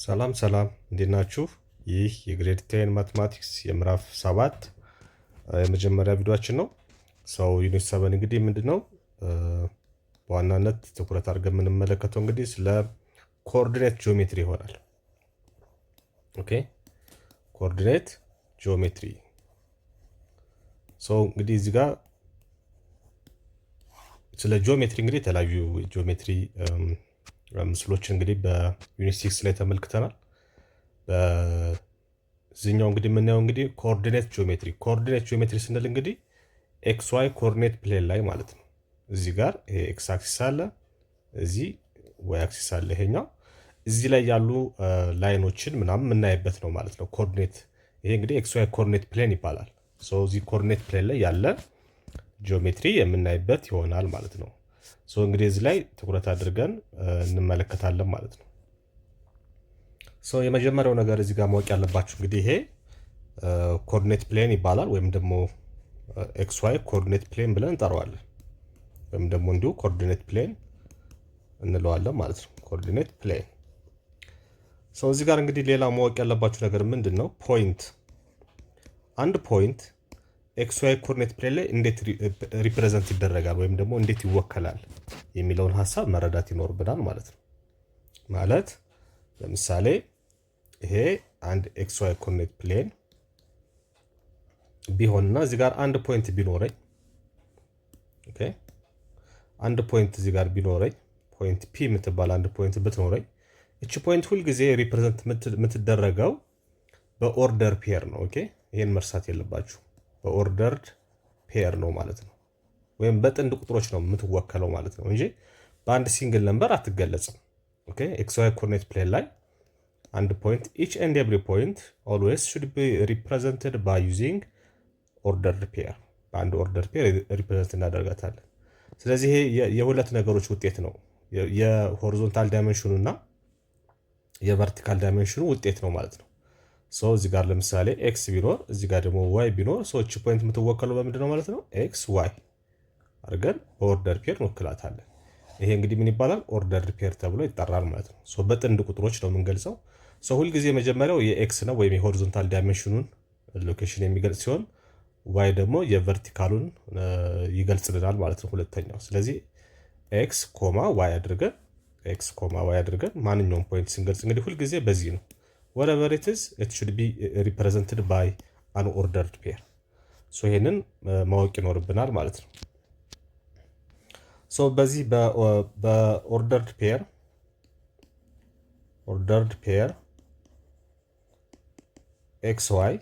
ሰላም እንዴት ናችሁ? ይህ የግሬድ 10 ማትማቲክስ የምዕራፍ 7 የመጀመሪያ ቪዲዮአችን ነው። ዩኒት 7 እንግዲህ ምንድነው በዋናነት ትኩረት አድርገን የምንመለከተው እንግዲህ ስለ ኮኦርዲኔት ጂኦሜትሪ ይሆናል። ኦኬ ኮኦርዲኔት ጂኦሜትሪ እንግዲህ እዚህ ጋር ስለ ጂኦሜትሪ እንግዲህ የተለያዩ ጂኦሜትሪ ምስሎችን እንግዲህ በዩኒት 6 ላይ ተመልክተናል። በዚህኛው እንግዲህ የምናየው እንግዲህ ኮኦርዲኔት ጂኦሜትሪ ስንል እንግዲህ ኤክስ ዋይ ኮኦርዲኔት ፕሌን ላይ ማለት ነው። እዚህ ጋር ይሄ ኤክስ አክሲስ አለ፣ እዚህ ዋይ አክሲስ አለ። ይሄኛው እዚህ ላይ ያሉ ላይኖችን ምናምን የምናይበት ነው ማለት ነው። ኮኦርዲኔት ይሄ እንግዲህ ኤክስ ዋይ ኮኦርዲኔት ፕሌን ይባላል። እዚህ ኮኦርዲኔት ፕሌን ላይ ያለ ጂኦሜትሪ የምናይበት ይሆናል ማለት ነው። እንግዲህ እዚህ ላይ ትኩረት አድርገን እንመለከታለን ማለት ነው። የመጀመሪያው ነገር እዚህ ጋር ማወቅ ያለባችሁ እንግዲህ ይሄ ኮኦርዲኔት ፕሌን ይባላል፣ ወይም ደግሞ ኤክስ ዋይ ኮኦርዲኔት ፕሌን ብለን እንጠራዋለን፣ ወይም ደግሞ እንዲሁ ኮኦርዲኔት ፕሌን እንለዋለን ማለት ነው። ኮኦርዲኔት ፕሌን። እዚህ ጋር እንግዲህ ሌላ ማወቅ ያለባችሁ ነገር ምንድን ነው? አንድ ፖይንት ኤክስ ዋይ ኮኦርዲኔት ፕሌን ላይ እንዴት ሪፕሬዘንት ይደረጋል ወይም ደግሞ እንዴት ይወከላል የሚለውን ሀሳብ መረዳት ይኖርብናል ማለት ነው። ማለት ለምሳሌ ይሄ አንድ ኤክስ ዋይ ኮኦርዲኔት ፕሌን ቢሆንና እዚህ ጋር አንድ ፖይንት ቢኖረኝ፣ ኦኬ አንድ ፖይንት እዚህ ጋር ቢኖረኝ፣ ፖይንት ፒ የምትባል አንድ ፖይንት ብትኖረኝ፣ እቺ ፖይንት ሁልጊዜ ሪፕሬዘንት የምትደረገው በኦርደር ፔር ነው። ኦኬ ይሄን መርሳት የለባችሁ። በኦርደርድ ፔር ነው ማለት ነው፣ ወይም በጥንድ ቁጥሮች ነው የምትወከለው ማለት ነው እንጂ በአንድ ሲንግል ነምበር አትገለጽም። ኦኬ ኤክስ ዋይ ኮኦርዲኔት ፕሌን ላይ አንድ ፖይንት each and every point always should be represented by using ordered pair። በአንድ ኦርደር ፔር ሪፕሬዘንት እናደርጋታለን። ስለዚህ ይሄ የሁለት ነገሮች ውጤት ነው። የሆሪዞንታል ዳይሜንሽኑ እና የቨርቲካል ዳይሜንሽኑ ውጤት ነው ማለት ነው። እዚህ ጋር ለምሳሌ ኤክስ ቢኖር እዚህ ጋር ደግሞ ዋይ ቢኖር እቺ ፖይንት የምትወከለው በምንድን ነው ማለት ነው? ኤክስ ዋይ አድርገን በኦርደር ፔር እንወክላታለን። ይሄ እንግዲህ ምን ይባላል? ኦርደር ፔር ተብሎ ይጠራል ማለት ነው። በጥንድ ቁጥሮች ነው የምንገልጸው። ሁልጊዜ መጀመሪያው የኤክስ ነው ወይም የሆሪዞንታል ዳይሜንሽኑን ሎኬሽን የሚገልጽ ሲሆን ዋይ ደግሞ የቨርቲካሉን ይገልጽልናል ማለት ነው ሁለተኛው። ስለዚህ ኤክስ ኮማ ዋይ አድርገን ማንኛውም ፖይንት ስንገልጽ እንግዲህ ሁልጊዜ በዚህ ነው። whatever it is it should be represented by an ordered pair። ይሄንን ማወቅ ይኖርብናል ማለት ነው። በዚህ በኦርደርድ ፔር ኤክስ ዋይ፣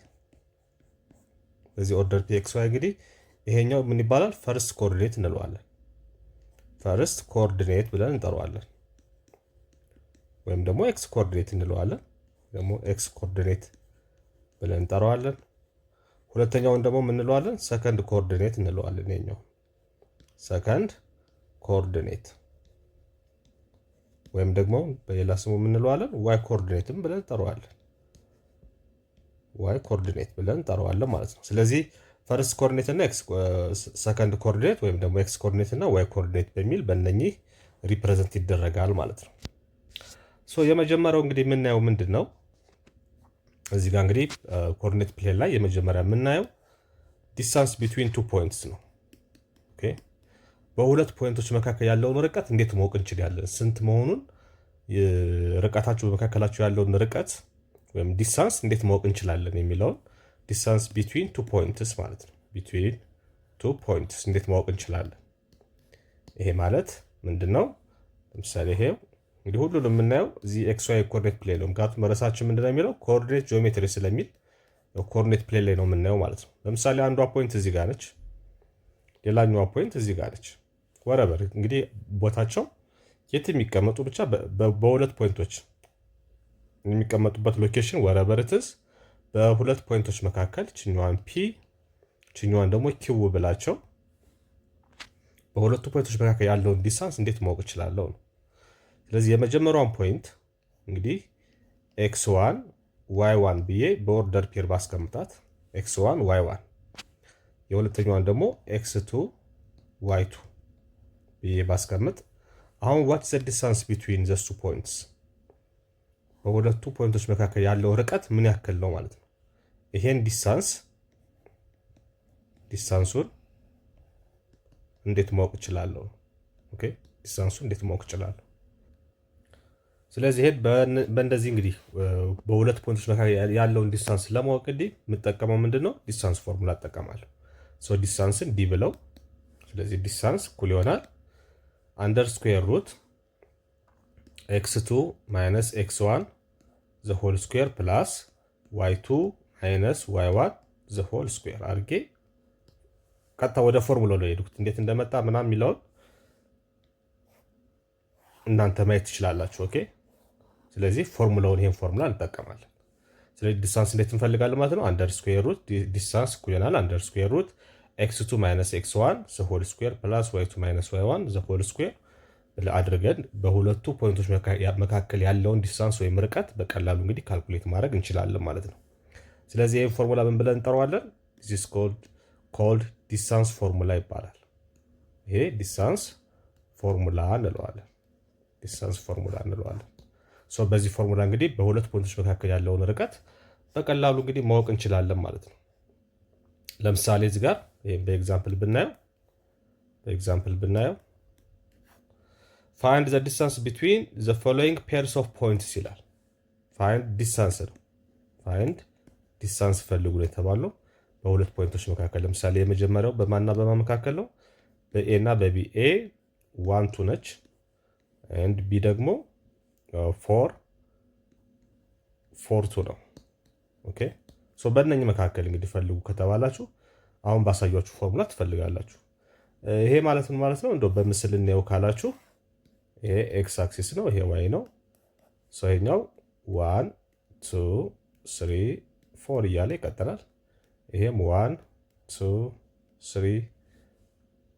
በዚህ ኦርደርድ ፔር ኤክስ ዋይ እንግዲህ ይሄኛው ምን ይባላል? ፈርስት ኮኦርዲኔት እንለዋለን። ፈርስት ኮኦርዲኔት ብለን እንጠራዋለን፣ ወይም ደግሞ ኤክስ ኮኦርዲኔት እንለዋለን፣ ደግሞ ኤክስ ኮኦርዲኔት ብለን እንጠራዋለን። ሁለተኛውን ደግሞ ምን እንለዋለን? ሰከንድ ኮኦርዲኔት እንለዋለን። ይሄኛው ሰከንድ ኮኦርዲኔት ወይም ደግሞ በሌላ ስሙ ምን እንለዋለን? ዋይ ኮኦርዲኔትም ብለን እንጠራዋለን። ዋይ ኮኦርዲኔት ብለን እንጠራዋለን ማለት ነው። ስለዚህ ፈርስት ኮኦርዲኔት እና ሰከንድ ኮኦርዲኔት ወይም ደግሞ ኤክስ ኮኦርዲኔት እና ዋይ ኮኦርዲኔት በሚል በእነኚህ ሪፕሬዘንት ይደረጋል ማለት ነው። የመጀመሪያው እንግዲህ የምናየው ምንድን ነው? እዚህ ጋር እንግዲህ ኮኦርዲኔት ፕሌን ላይ የመጀመሪያ የምናየው ዲስታንስ ቢትዊን ቱ ፖይንትስ ነው። ኦኬ በሁለት ፖይንቶች መካከል ያለውን ርቀት እንዴት ማወቅ እንችላለን? ስንት መሆኑን ርቀታቸው በመካከላቸው ያለውን ርቀት ወይም ዲስታንስ እንዴት ማወቅ እንችላለን የሚለውን ዲስታንስ ቢትዊን ቱ ፖይንትስ ማለት ነው። ቢትዊን ቱ ፖይንትስ እንዴት ማወቅ እንችላለን? ይሄ ማለት ምንድነው? ለምሳሌ ይሄ እንግዲህ ሁሉንም የምናየው እዚህ ኤክስ ዋይ ኮኦርዲኔት ፕሌን ነው። ምክንያቱም ርዕሳችን ምንድነው የሚለው ኮኦርዲኔት ጂኦሜትሪ ስለሚል ኮኦርዲኔት ፕሌን ላይ ነው የምናየው ማለት ነው። ለምሳሌ አንዷ ፖይንት እዚህ ጋር ነች፣ ሌላኛዋ ፖይንት እዚህ ጋር ነች። ወረበር እንግዲህ ቦታቸው የት የሚቀመጡ ብቻ በሁለት ፖይንቶች የሚቀመጡበት ሎኬሽን ወረበር ትዝ በሁለት ፖይንቶች መካከል ችኛዋን ፒ ችኛዋን ደግሞ ኪው ብላቸው በሁለቱ ፖይንቶች መካከል ያለውን ዲስታንስ እንዴት ማወቅ እችላለሁ ነው። ስለዚህ የመጀመሪያውን ፖይንት እንግዲህ ኤክስ ዋን ዋይ ዋን ብዬ በኦርደር ፔር ባስቀምጣት ኤክስ ዋን ዋይ ዋን፣ የሁለተኛዋን ደግሞ ኤክስ ቱ ዋይ ቱ ብዬ ባስቀምጥ አሁን ዋት ዘ ዲስታንስ ቢትዊን ዘ ቱ ፖይንትስ በሁለቱ ፖይንቶች መካከል ያለው ርቀት ምን ያክል ነው ማለት ነው። ይሄን ዲስታንሱን እንዴት ማወቅ እችላለሁ? ኦኬ ዲስታንሱን እንዴት ማወቅ እችላለሁ? ስለዚህ ይሄ በእንደዚህ እንግዲህ በሁለት ፖይንቶች መካከል ያለውን ዲስታንስ ለማወቅ እንግዲህ የምጠቀመው ምንድነው ዲስታንስ ፎርሙላ እጠቀማለሁ። ሶ ዲስታንስን ዲ ብለው ስለዚህ ዲስታንስ እኩል ይሆናል አንደር ስኩዌር ሩት x2 ማይነስ x1 ዘ ሆል ስኩዌር ፕላስ y2 ማይነስ y1 ዘ ሆል ስኩዌር አድርጌ ቀጥታ ወደ ፎርሙላው ነው የሄድኩት። እንዴት እንደመጣ ምናምን የሚለውን እናንተ ማየት ትችላላችሁ። ኦኬ ስለዚህ ይሄን ፎርሙላ እንጠቀማለን። ስለዚህ ዲስታንስ እንዴት እንፈልጋለን ማለት ነው። አንደር ስኩዌር ሩት ዲስታንስ እኩል ይሆናል አንደር ስኩዌር ሩት x2 ማይነስ x1 ዘ ሆል ስኩዌር ፕላስ y2 ማይነስ y1 ዘ ሆል ስኩዌር አድርገን በሁለቱ ፖይንቶች መካከል ያለውን ዲስታንስ ወይም ርቀት በቀላሉ እንግዲህ ካልኩሌት ማድረግ እንችላለን ማለት ነው። ስለዚህ ይህን ፎርሙላ ምን ብለን እንጠራዋለን? ዚስ ኮልድ ዲስታንስ ፎርሙላ ይባላል። ይሄ ዲስታንስ ፎርሙላ እንለዋለን። በዚህ ፎርሙላ እንግዲህ በሁለት ፖይንቶች መካከል ያለውን ርቀት በቀላሉ እንግዲህ ማወቅ እንችላለን ማለት ነው። ለምሳሌ እዚህ ጋር ይሄን በኤግዛምፕል ብናየው ፋይንድ ዘ ዲስታንስ ቢትዊን ዘ ፎሎዊንግ ፔርስ ኦፍ ፖይንትስ ይላል። ፋይንድ ዲስታንስ ፈልጉ ነው የተባለው በሁለት ፖይንቶች መካከል። ለምሳሌ የመጀመሪያው በማና በማ መካከል ነው? በኤ እና በቢ። ኤ 1 2 ነች ኤንድ ቢ ደግሞ 4 2 ነው። ኦኬ ሶ በእነኚህ መካከል እንግዲህ ፈልጉ ከተባላችሁ አሁን ባሳያችሁ ፎርሙላ ትፈልጋላችሁ። ይሄ ማለት ምን ማለት ነው? እንደው በምስል እናየው ካላችሁ ይሄ ኤክስ አክሲስ ነው፣ ይሄ ዋይ ነው። ሶ ይሄኛው 1 2 3 4 እያለ ይቀጥላል። ይሄም 1 2 3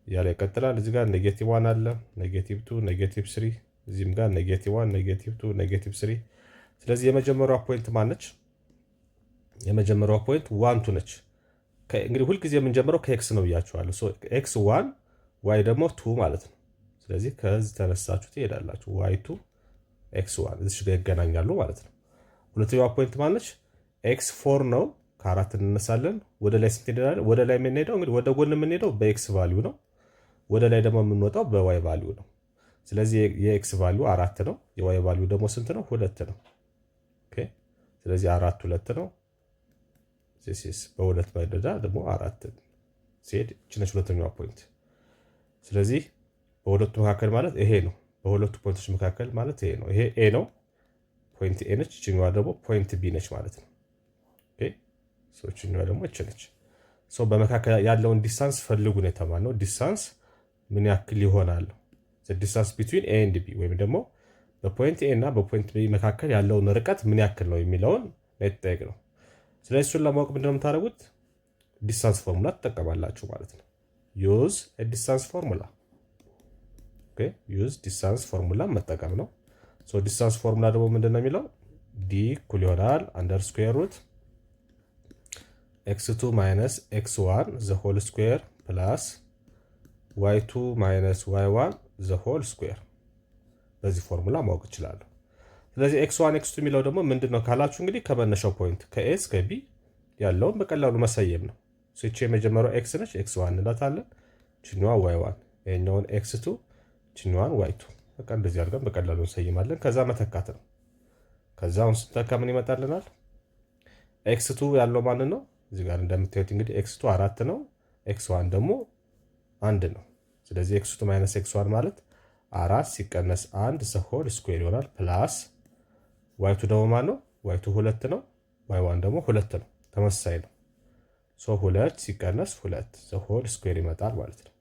እያለ ይቀጥላል። እዚህ ጋር ኔጌቲቭ 1 አለ፣ ኔጌቲቭ 2 ኔጌቲቭ 3፣ እዚህም ጋር ኔጌቲቭ 1 ኔጌቲቭ 2 ኔጌቲቭ 3። ስለዚህ የመጀመሪያዋ ፖይንት ማነች? የመጀመሪያዋ ፖይንት 1 2 ነች። እንግዲህ ሁልጊዜ የምንጀምረው ከኤክስ ነው ብያችኋለሁ። ሶ ኤክስ 1 ዋይ ደግሞ 2 ማለት ነው። ስለዚህ ከዚህ ተነሳችሁ ትሄዳላችሁ። ዋይ 2 ኤክስ 1 እዚህ ጋር ይገናኛሉ ማለት ነው። ሁለተኛዋ ፖይንት ማነች? ኤክስ 4 ነው። ከአራት እንነሳለን። ወደ ላይ ስንት እንሄዳለን? ወደ ላይ የምንሄደው እንግዲህ ወደ ጎን የምንሄደው በኤክስ ቫልዩ ነው። ወደ ላይ ደግሞ የምንወጣው በዋይ ቫልዩ ነው። ስለዚህ የኤክስ ቫልዩ 4 ነው። የዋይ ቫልዩ ደግሞ ስንት ነው? 2 ነው። ኦኬ ስለዚህ 4 2 ነው። ዚስ በሁለት መደዳ ደግሞ 4 ሲሄድ እቺ ሁለተኛዋ ፖይንት። ስለዚህ በሁለቱ መካከል ማለት ይሄ ነው። በሁለቱ ፖይንቶች መካከል ማለት ይሄ ነው። ይሄ ኤ ነው፣ ፖይንት ኤ ነች። እቺኛዋ ደግሞ ፖይንት ቢ ነች ማለት ነው። ኦኬ ሶ እቺኛዋ ደግሞ እቺ ነች። ሶ በመካከል ያለውን ዲስታንስ ፈልጉ ነው የተባለው። ዲስታንስ ምን ያክል ይሆናል? ዘ ዲስታንስ ቢትዊን ኤ ኤንድ ቢ ወይም ደግሞ በፖይንት ኤ እና በፖይንት ቢ መካከል ያለውን ርቀት ምን ያክል ነው የሚለውን ለይጠየቅ ነው። ስለዚህ እሱን ለማወቅ ምንድነው የምታደርጉት? ዲስታንስ ፎርሙላ ትጠቀማላችሁ ማለት ነው። ዩዝ ዲስታንስ ፎርሙላ። ኦኬ ዩዝ ዲስታንስ ፎርሙላ መጠቀም ነው። ሶ ዲስታንስ ፎርሙላ ደግሞ ምንድነው የሚለው? ዲ እኩል ይሆናል አንደር ስኩዌር ሩት x2 ማይነስ x1 ዘ ሆል ስኩዌር ፕላስ y2 ማይነስ y1 ዘ ሆል ስኩዌር። በዚህ ፎርሙላ ማወቅ እችላለሁ። ስለዚህ x1 x2 የሚለው ደግሞ ምንድነው ካላችሁ እንግዲህ ከመነሻው ፖይንት ከኤ እስከ ቢ ያለውን በቀላሉ መሰየም ነው። እቺ የመጀመሪያው x ነች፣ x1 እንላታለን። ቺኛዋ y1፣ ይሄኛውን x2፣ ቺኛዋን y2። በቃ እንደዚህ አድርገን በቀላሉ እንሰይማለን። ከዛ መተካት ነው። ከዛ አሁን ስንተካ ምን ይመጣልናል? x2 ያለው ማን ነው? እዚህ ጋር እንደምታዩት እንግዲህ x2 4 ነው፣ x1 ደግሞ 1 ነው። ስለዚህ x2 ማይነስ x1 ማለት 4 ሲቀነስ 1 ዘ ሆል ስኩዌር ይሆናል ፕላስ y2 ደግሞ ማን ነው? y2 2 ነው፣ y1 ደግሞ 2 ነው። ተመሳሳይ ነው። ሶ 2 ሲቀነስ 2 ዘ ሆል ስኩዌር ይመጣል ማለት ነው።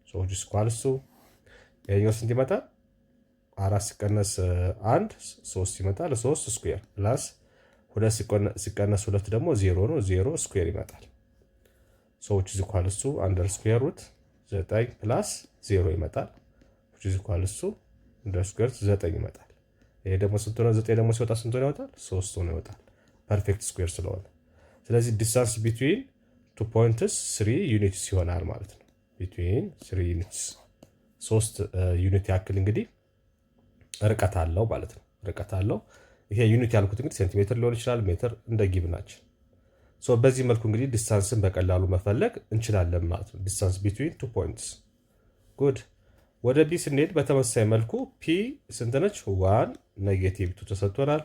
ሶ ዲስ ኢኳልስ ቱ ይሄኛው ስንት ይመጣል? 4 ሲቀነስ 1 3 ይመጣል። 3 ስኩዌር ፕላስ 2 ሲቀነስ 2 ደግሞ 0 ነው። 0 ስኩዌር ይመጣል። ሶ ዲስ ኢኳልስ ቱ አንደር ስኩዌር ሩት 9 ፕላስ 0 ይመጣል። ዲስ ኢኳልስ ቱ አንደር ስኩዌር 9 ይመጣል። ይሄ ደግሞ ስንት ነው? 9 ደግሞ ሲወጣ ስንት ነው ይወጣል? 3 ነው ይወጣል። ፐርፌክት ስኩዌር ስለሆነ ስለዚህ ዲስታንስ ቢትዊን ቱ ፖይንትስ 3 ዩኒትስ ይሆናል ማለት ነው። ቢትዊን 3 ዩኒትስ 3 ዩኒት ያክል እንግዲህ ርቀት አለው ማለት ነው። ርቀት አለው። ይሄ ዩኒት ያልኩት እንግዲህ ሴንቲሜትር ሊሆን ይችላል፣ ሜትር እንደ ጊቭናችን። በዚህ መልኩ እንግዲህ ዲስታንስን በቀላሉ መፈለግ እንችላለን ማለት ነው። ዲስታንስ ቢትዊን ቱ ፖይንትስ ጉድ። ወደ ቢ ስንሄድ በተመሳሳይ መልኩ ፒ ስንት ነች? 1 ኔጌቲቭ 2 ተሰጥቶናል።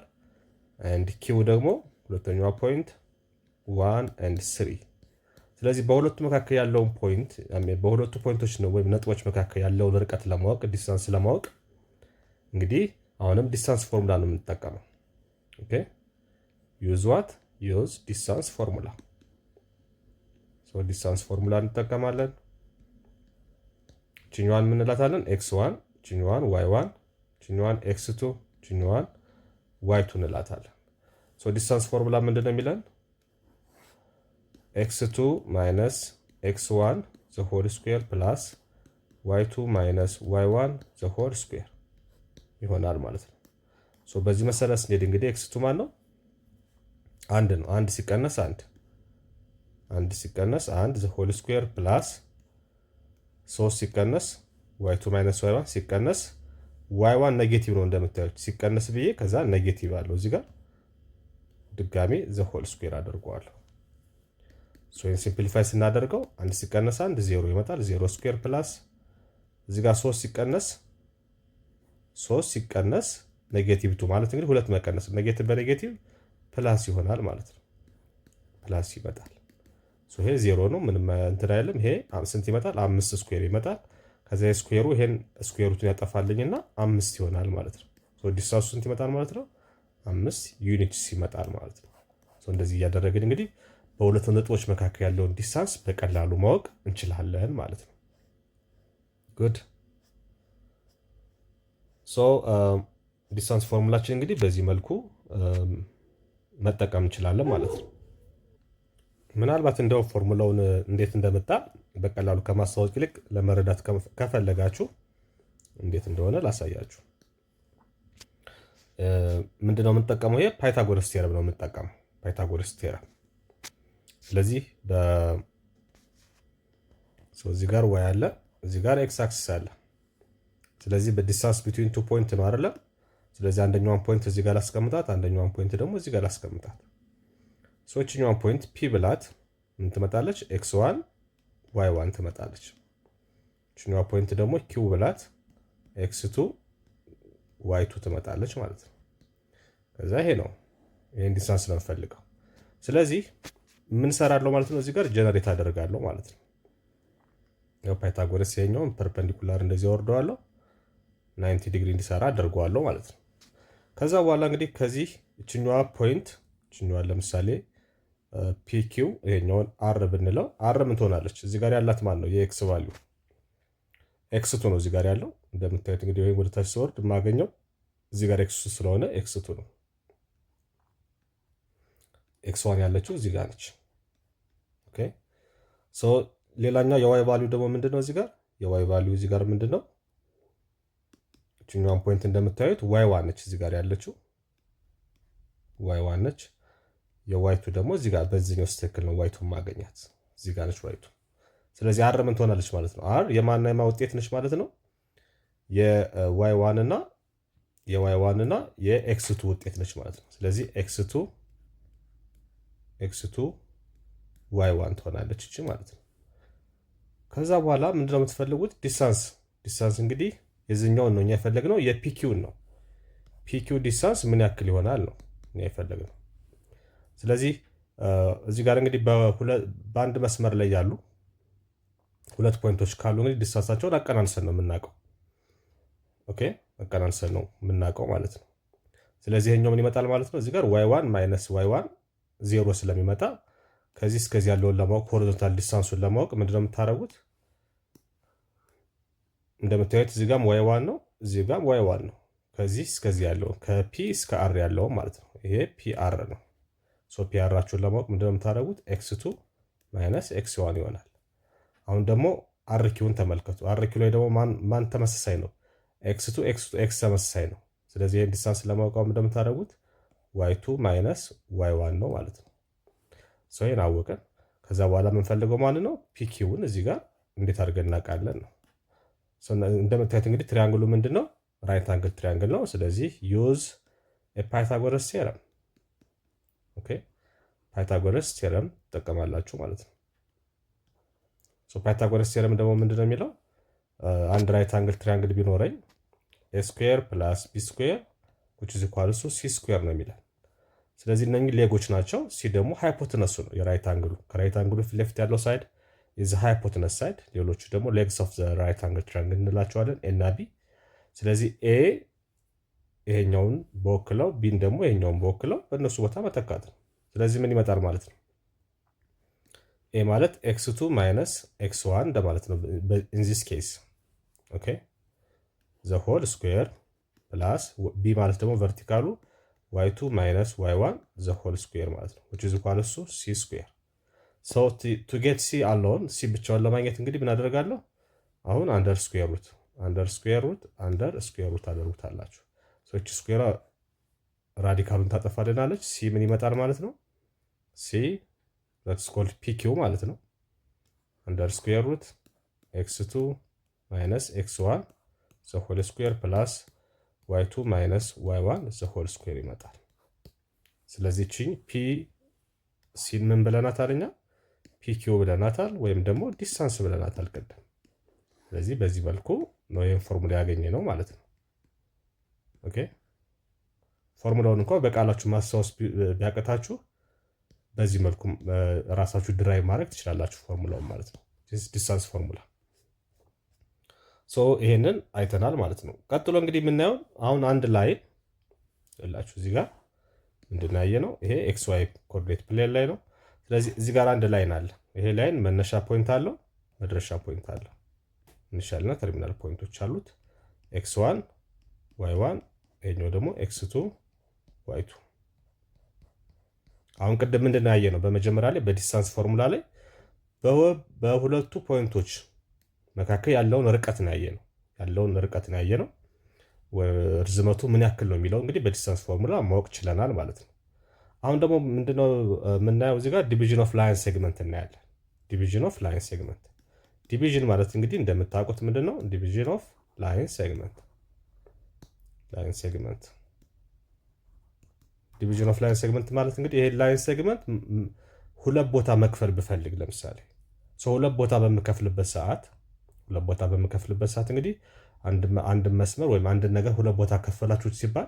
ኤንድ ኪው ደግሞ ሁለተኛዋ ፖይንት 1 ኤንድ 3። ስለዚህ በሁለቱ መካከል ያለውን ፖይንት በሁለቱ ፖይንቶች ነው ወይም ነጥቦች መካከል ያለውን ርቀት ለማወቅ ዲስታንስ ለማወቅ እንግዲህ አሁንም ዲስታንስ ፎርሙላ ነው የምንጠቀመው። ኦኬ ዩዝ ዋት ዩዝ ዲስታንስ ፎርሙላ። ዲስታንስ ፎርሙላ እንጠቀማለን። ችኛዋን የምንላታለን x1፣ ችኛዋን y1፣ ችኛዋን x2፣ ችኛዋን y2 እንላታለን። ዲስታንስ ፎርሙላ ምንድን ነው የሚለን? x2 ማይነስ x1 ዘ ሆል ስኩዌር ፕላስ y2 ማይነስ y1 ዘ ሆል ስኩዌር ይሆናል ማለት ነው። በዚህ መሰረት ስንሄድ እንግዲህ x2 ማን ነው? አንድ ነው። አንድ ሲቀነስ አንድ ሲቀነስ አንድ ዘ ሆል ስኩዌር ፕላስ 3 ሲቀነስ y2 ማይነስ y1 ሲቀነስ y1 ኔጌቲቭ ነው እንደምታዩት። ሲቀነስ ብዬ ከዛ ኔጌቲቭ አለው እዚህ ጋር ድጋሚ ዘ ሆል ስኩዌር አድርገዋለሁ። ይህን ሲምፕሊፋይ ስናደርገው አንድ ሲቀነስ አንድ 0 ይመጣል። 0 ስኩዌር ፕላስ እዚህ ጋር 3 ሲቀነስ ኔጌቲቭ 2 ማለት እንግዲህ ሁለት መቀነስ ኔጌቲቭ በኔጌቲቭ ፕላስ ይሆናል ማለት ነው። ፕላስ ይመጣል። ይሄ 0 ነው፣ ምንም እንትን አይልም። ይሄ ስንት ይመጣል? 5 ስኩዌር ይመጣል። ከዚያ ስኩዌሩ ይሄን ስኩዌሩትን ያጠፋልኝና 5 ይሆናል ማለት ነው። ዲስታንሱ ስንት ይመጣል ማለት ነው? 5 ዩኒትስ ይመጣል ማለት ነው። እንደዚህ እያደረግን እንግዲህ በሁለት ነጥቦች መካከል ያለውን ዲስታንስ በቀላሉ ማወቅ እንችላለን ማለት ነው። ጉድ ዲስታንስ ፎርሙላችን እንግዲህ በዚህ መልኩ መጠቀም እንችላለን ማለት ነው። ምናልባት እንደው ፎርሙላውን እንዴት እንደመጣ በቀላሉ ከማስታወቅ ይልቅ ለመረዳት ከፈለጋችሁ እንዴት እንደሆነ ላሳያችሁ። ምንድነው የምንጠቀመው? ይሄ ፓይታጎረስ ቴረም ነው የምንጠቀመው፣ ፓይታጎረስ ቴረም። ስለዚህ እዚህ ጋር ዋይ አለ፣ እዚህ ጋር ኤክስ አክሲስ አለ። ስለዚህ በዲስታንስ ቢትዊን ቱ ፖይንት ነው አይደለም። ስለዚህ አንደኛዋን ፖይንት እዚህ ጋር ላስቀምጣት፣ አንደኛዋን ፖይንት ደግሞ እዚህ ጋር ላስቀምጣት። ሶችኛዋን ፖይንት ፒ ብላት ምን ትመጣለች? x1 y1 ትመጣለች። ችኛዋ ፖይንት ደግሞ ኪው ብላት x2 y2 ትመጣለች ማለት ነው። ከዛ ይሄ ነው፣ ይሄን ዲስታንስ ነው የምፈልገው። ስለዚህ ምን ሰራለሁ ማለት ነው? እዚህ ጋር ጀነሬት አደርጋለሁ ማለት ነው። ያው ፓይታጎረስ ይሄኛውን ፐርፔንዲኩላር እንደዚህ አወርደዋለሁ፣ 90 ዲግሪ እንዲሰራ አደርገዋለሁ ማለት ነው። ከዛ በኋላ እንግዲህ ከዚህ እችኛዋ ፖይንት እችኛዋ ለምሳሌ ፒኪው ይሄኛውን አር ብንለው አር ምን ትሆናለች? እዚህ ጋር ያላት ማን ነው? የኤክስ ቫልዩ ኤክስቱ ነው እዚህ ጋር ያለው። እንደምታዩት እንግዲህ ወይም ወደ ታች ሲወርድ የማገኘው እዚህ ጋር ኤክስ ስለሆነ ኤክስቱ ነው። ኤክስ ዋን ያለችው እዚህ ጋር ነች። ኦኬ ሶ ሌላኛው የዋይ ቫልዩ ደግሞ ምንድነው? እዚህ ጋር የዋይ ቫልዩ እዚህ ጋር ምንድነው? እችኛዋን ፖይንት እንደምታዩት ዋይ ዋን ነች እዚህ ጋር ያለችው ዋይ ዋን ነች። የዋይቱ ደግሞ እዚህ ጋር በዚህኛው ትክክል ነው። ዋይቱ ማገኛት እዚህ ጋር ነች ዋይቱ። ስለዚህ አር ምን ትሆናለች ማለት ነው? አር የማና የማ ውጤት ነች ማለት ነው። የዋይ ዋን እና የኤክስ2 ውጤት ነች ማለት ነው። ስለዚህ ኤክስ2 ዋይ ዋን ትሆናለች እቺ ማለት ነው። ከዛ በኋላ ምንድነው የምትፈልጉት? ዲስታንስ እንግዲህ የዚህኛውን ነው እኛ የፈለግነው፣ የፒኪውን ነው። ፒኪው ዲስታንስ ምን ያክል ይሆናል ነው እኛ የፈለግነው። ስለዚህ እዚህ ጋር እንግዲህ በአንድ መስመር ላይ ያሉ ሁለት ፖይንቶች ካሉ እንግዲህ ዲስታንሳቸውን አቀናንሰን ነው የምናውቀው። ኦኬ አቀናንሰን ነው የምናውቀው ማለት ነው። ስለዚህ ይሄኛው ምን ይመጣል ማለት ነው? እዚህ ጋር y1 ማይነስ y1 0 ስለሚመጣ ከዚህ እስከዚህ ያለውን ለማወቅ ሆሪዞንታል ዲስታንሱን ለማወቅ ምንድነው የምታደርጉት? እንደምታዩት እዚህ ጋርም y1 ነው፣ እዚህ ጋርም y1 ነው። ከዚህ እስከዚህ ያለውን ከፒ እስከ አር ያለውን ማለት ነው። ይሄ ፒአር ነው። ፒአራችሁን ለማወቅ ምንድነው የምታደርጉት? ኤክስ2 ማይነስ ኤክስ1 ይሆናል። አሁን ደግሞ አርኪውን ተመልከቱ። አርኪው ላይ ደግሞ ማን ተመሳሳይ ነው? ኤክስ2 ኤክስ ተመሳሳይ ነው። ስለዚህ ይሄን ዲስታንስ ለማወቅ ምንድነው የምታደርጉት? y2 ማይነስ y1 ነው ማለት ነው። ይሄን አወቀን። ከዛ በኋላ የምንፈልገው ማለት ነው ፒኪውን እዚህ ጋር እንዴት አድርገን እናውቃለን ነው። እንደምታዩት እንግዲህ ትሪያንግሉ ምንድነው? ራይት አንግል ትሪያንግል ነው። ስለዚህ ዩዝ ፓይታጎረስ ቴረም። ኦኬ ፓይታጎረስ ቴረም ትጠቀማላችሁ ማለት ነው። ሶ ፓይታጎረስ ቴረም ደግሞ ምንድነው የሚለው አንድ ራይት አንግል ትሪያንግል ቢኖረኝ ኤ ስኩዌር ፕላስ ቢ ስኩዌር which is equal to c ስኩዌር ነው የሚላል። ስለዚህ እነኚህ ሌጎች ናቸው። ሲ ደግሞ ሃይፖተነሱ ነው የራይት አንግሉ። ከራይት አንግሉ ፊት ለፊት ያለው ሳይድ ኢዝ ሃይፖተነስ ሳይድ፣ ሌሎቹ ደግሞ ሌግስ ኦፍ ዘ ራይት አንግል ትሪያንግል እንላቸዋለን ኤ እና ቢ። ስለዚህ ኤ ይሄኛውን በወክለው ቢን ደግሞ ይሄኛውን በወክለው በእነሱ ቦታ መተካት ነው። ስለዚህ ምን ይመጣል ማለት ነው? ኤ ማለት x2 ማይነስ x1 እንደማለት ነው in this case ኦኬ ዘ ሆል ስኩዌር ፕላስ ቢ ማለት ደግሞ ቨርቲካሉ y2 ማይነስ y1 ዘ ሆል ስኩዌር ማለት ነው which is equal to c ስኩዌር። so to get c alone c ብቻውን ለማግኘት እንግዲህ ምን አደርጋለሁ? አሁን አንደር ስኩዌር ሩት አደርጉታላችሁ። so እቺ ስኩዌር ራዲካሉን ታጠፋልናለች። c ምን ይመጣል ማለት ነው? c that's called pq ማለት ነው አንደር ስኩዌር ሩት x2 ማይነስ x1 ዘ ሆል ስኩዌር ፕላስ y2 ማይነስ y1 ዘ ሆል ስኩዌር ይመጣል። ስለዚህ ቺኝ ፒ ሲን ምን ብለናታል እኛ? ፒ ኪው ብለናታል፣ ወይም ደግሞ ዲስታንስ ብለናታል ቅድም። ስለዚህ በዚህ መልኩ ነው ይሄን ፎርሙላ ያገኘ ነው ማለት ነው። ኦኬ ፎርሙላውን እንኳን በቃላችሁ ማስታወስ ቢያቀታችሁ በዚህ መልኩ ራሳችሁ ድራይቭ ማድረግ ትችላላችሁ ፎርሙላውን ማለት ነው። ዲስታንስ ፎርሙላ ሶ ይሄንን አይተናል ማለት ነው። ቀጥሎ እንግዲህ የምናየው አሁን አንድ ላይን እላችሁ እዚህ ጋር ምንድን ነው ያየነው? ይሄ ኤክስ ዋይ ኮኦርዲኔት ፕሌን ላይ ነው። ስለዚህ እዚህ ጋር አንድ ላይን አለ። ይሄ ላይን መነሻ ፖይንት አለው፣ መድረሻ ፖይንት አለው። ኢኒሻልና ተርሚናል ፖይንቶች አሉት። x1 y1 ይሄኛው ደግሞ x2 y2። አሁን ቅድም ምንድን ነው ያየነው? በመጀመሪያ ላይ በዲስታንስ ፎርሙላ ላይ በሁለቱ ፖይንቶች መካከል ያለውን ርቀት ነው ያየነው። ርዝመቱ ምን ያክል ነው የሚለው እንግዲህ በዲስታንስ ፎርሙላ ማወቅ ችለናል ማለት ነው። አሁን ደግሞ ምንድነው የምናየው? እዚህ ጋር ዲቪዥን ኦፍ ላይን ሴግመንት እናያለን። ዲቪዥን ኦፍ ላይን ሴግመንት፣ ዲቪዥን ማለት እንግዲህ እንደምታውቁት ምንድነው ዲቪዥን ኦፍ ላይን ሴግመንት። ዲቪዥን ኦፍ ላይን ሴግመንት ማለት እንግዲህ ይሄ ላይን ሴግመንት ሁለት ቦታ መክፈል ብፈልግ ለምሳሌ ሁለት ቦታ በምከፍልበት ሰዓት እንግዲህ አንድ መስመር ወይም አንድ ነገር ሁለት ቦታ ከፈላችሁት ሲባል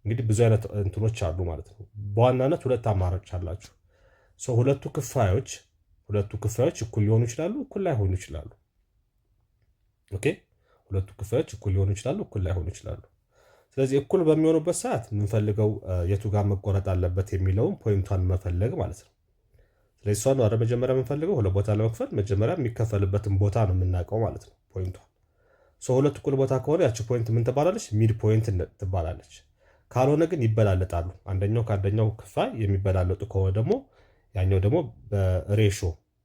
እንግዲህ ብዙ አይነት እንትኖች አሉ ማለት ነው። በዋናነት ሁለት አማራጮች አላችሁ። ሁለቱ ክፋዮች እኩል ሊሆኑ ይችላሉ፣ እኩል ላይሆኑ ይችላሉ። ኦኬ ሁለቱ ክፋዮች እኩል ሊሆኑ ይችላሉ፣ እኩል ላይሆኑ ይችላሉ። ስለዚህ እኩል በሚሆኑበት ሰዓት የምንፈልገው የቱ ጋር መቆረጥ አለበት የሚለውን ፖይንቷን መፈለግ ማለት ነው። ስለዚህ እሷን ነው መጀመሪያ የምንፈልገው። ሁለት ቦታ ለመክፈል መጀመሪያ የሚከፈልበትን ቦታ ነው የምናውቀው ማለት ነው ፖይንቷን። ሁለት እኩል ቦታ ከሆነ ያቺ ፖይንት ምን ትባላለች? ሚድ ፖይንት ትባላለች። ካልሆነ ግን ይበላለጣሉ። አንደኛው ከአንደኛው ክፋይ የሚበላለጡ ከሆነ ደግሞ ያኛው ደግሞ በሬሾ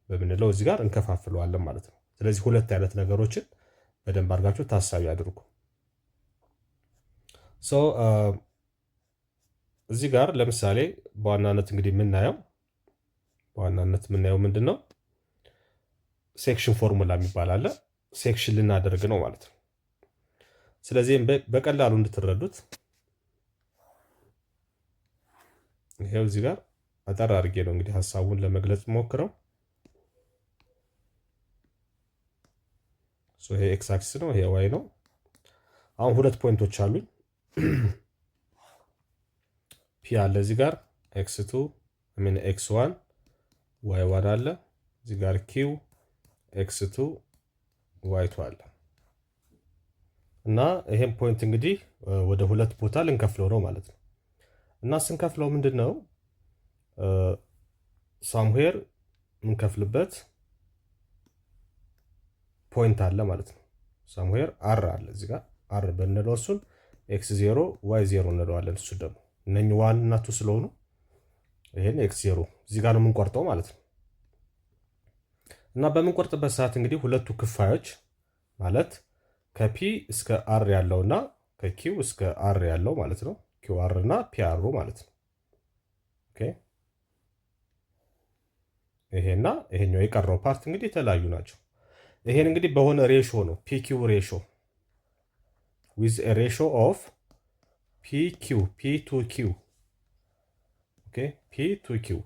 በምንለው እዚህ ጋር እንከፋፍለዋለን ማለት ነው። ስለዚህ ሁለት አይነት ነገሮችን በደንብ አድርጋችሁ ታሳቢ አድርጉ። እዚህ ጋር ለምሳሌ በዋናነት እንግዲህ የምናየው ምንድን ነው? ሴክሽን ፎርሙላ የሚባል አለ። ሴክሽን ልናደርግ ነው ማለት ነው። ስለዚህም በቀላሉ እንድትረዱት ይሄው እዚህ ጋር አጠር አድርጌ ነው እንግዲህ ሐሳቡን ለመግለጽ ሞክረው። ይሄ ኤክስ አክሲስ ነው፣ ይሄ ዋይ ነው። አሁን ሁለት ፖይንቶች አሉኝ። ፒ አለ እዚህ ጋር x2 x1 y1 አለ እዚህ ጋር q x2 y2 አለ እና ይሄን ፖይንት እንግዲህ ወደ ሁለት ቦታ ልንከፍለው ነው ማለት ነው። እና ስንከፍለው ምንድነው ሳምዌር የምንከፍልበት ፖይንት አለ ማለት ነው። ሳምዌር r አለ እዚህ ጋር r በእንለው እሱን x0 y0 እንለዋለን። እሱ ደግሞ እነኚህ 1 እና 2 ስለሆኑ ይሄን x0 እዚህ ጋር ነው የምንቆርጠው ማለት ነው። እና በምንቆርጥበት ሰዓት እንግዲህ ሁለቱ ክፋዮች ማለት ከp እስከ r ያለውና ከq እስከ r ያለው ማለት ነው qr እና pr ማለት ነው። ኦኬ ይሄና ይሄኛው የቀረው ፓርት እንግዲህ የተለያዩ ናቸው። ይሄን እንግዲህ በሆነ ሬሾ ነው pq ሬሾ with a ratio of ፒ ቱ ኪው ኦኬ ፒ ቱ ኪው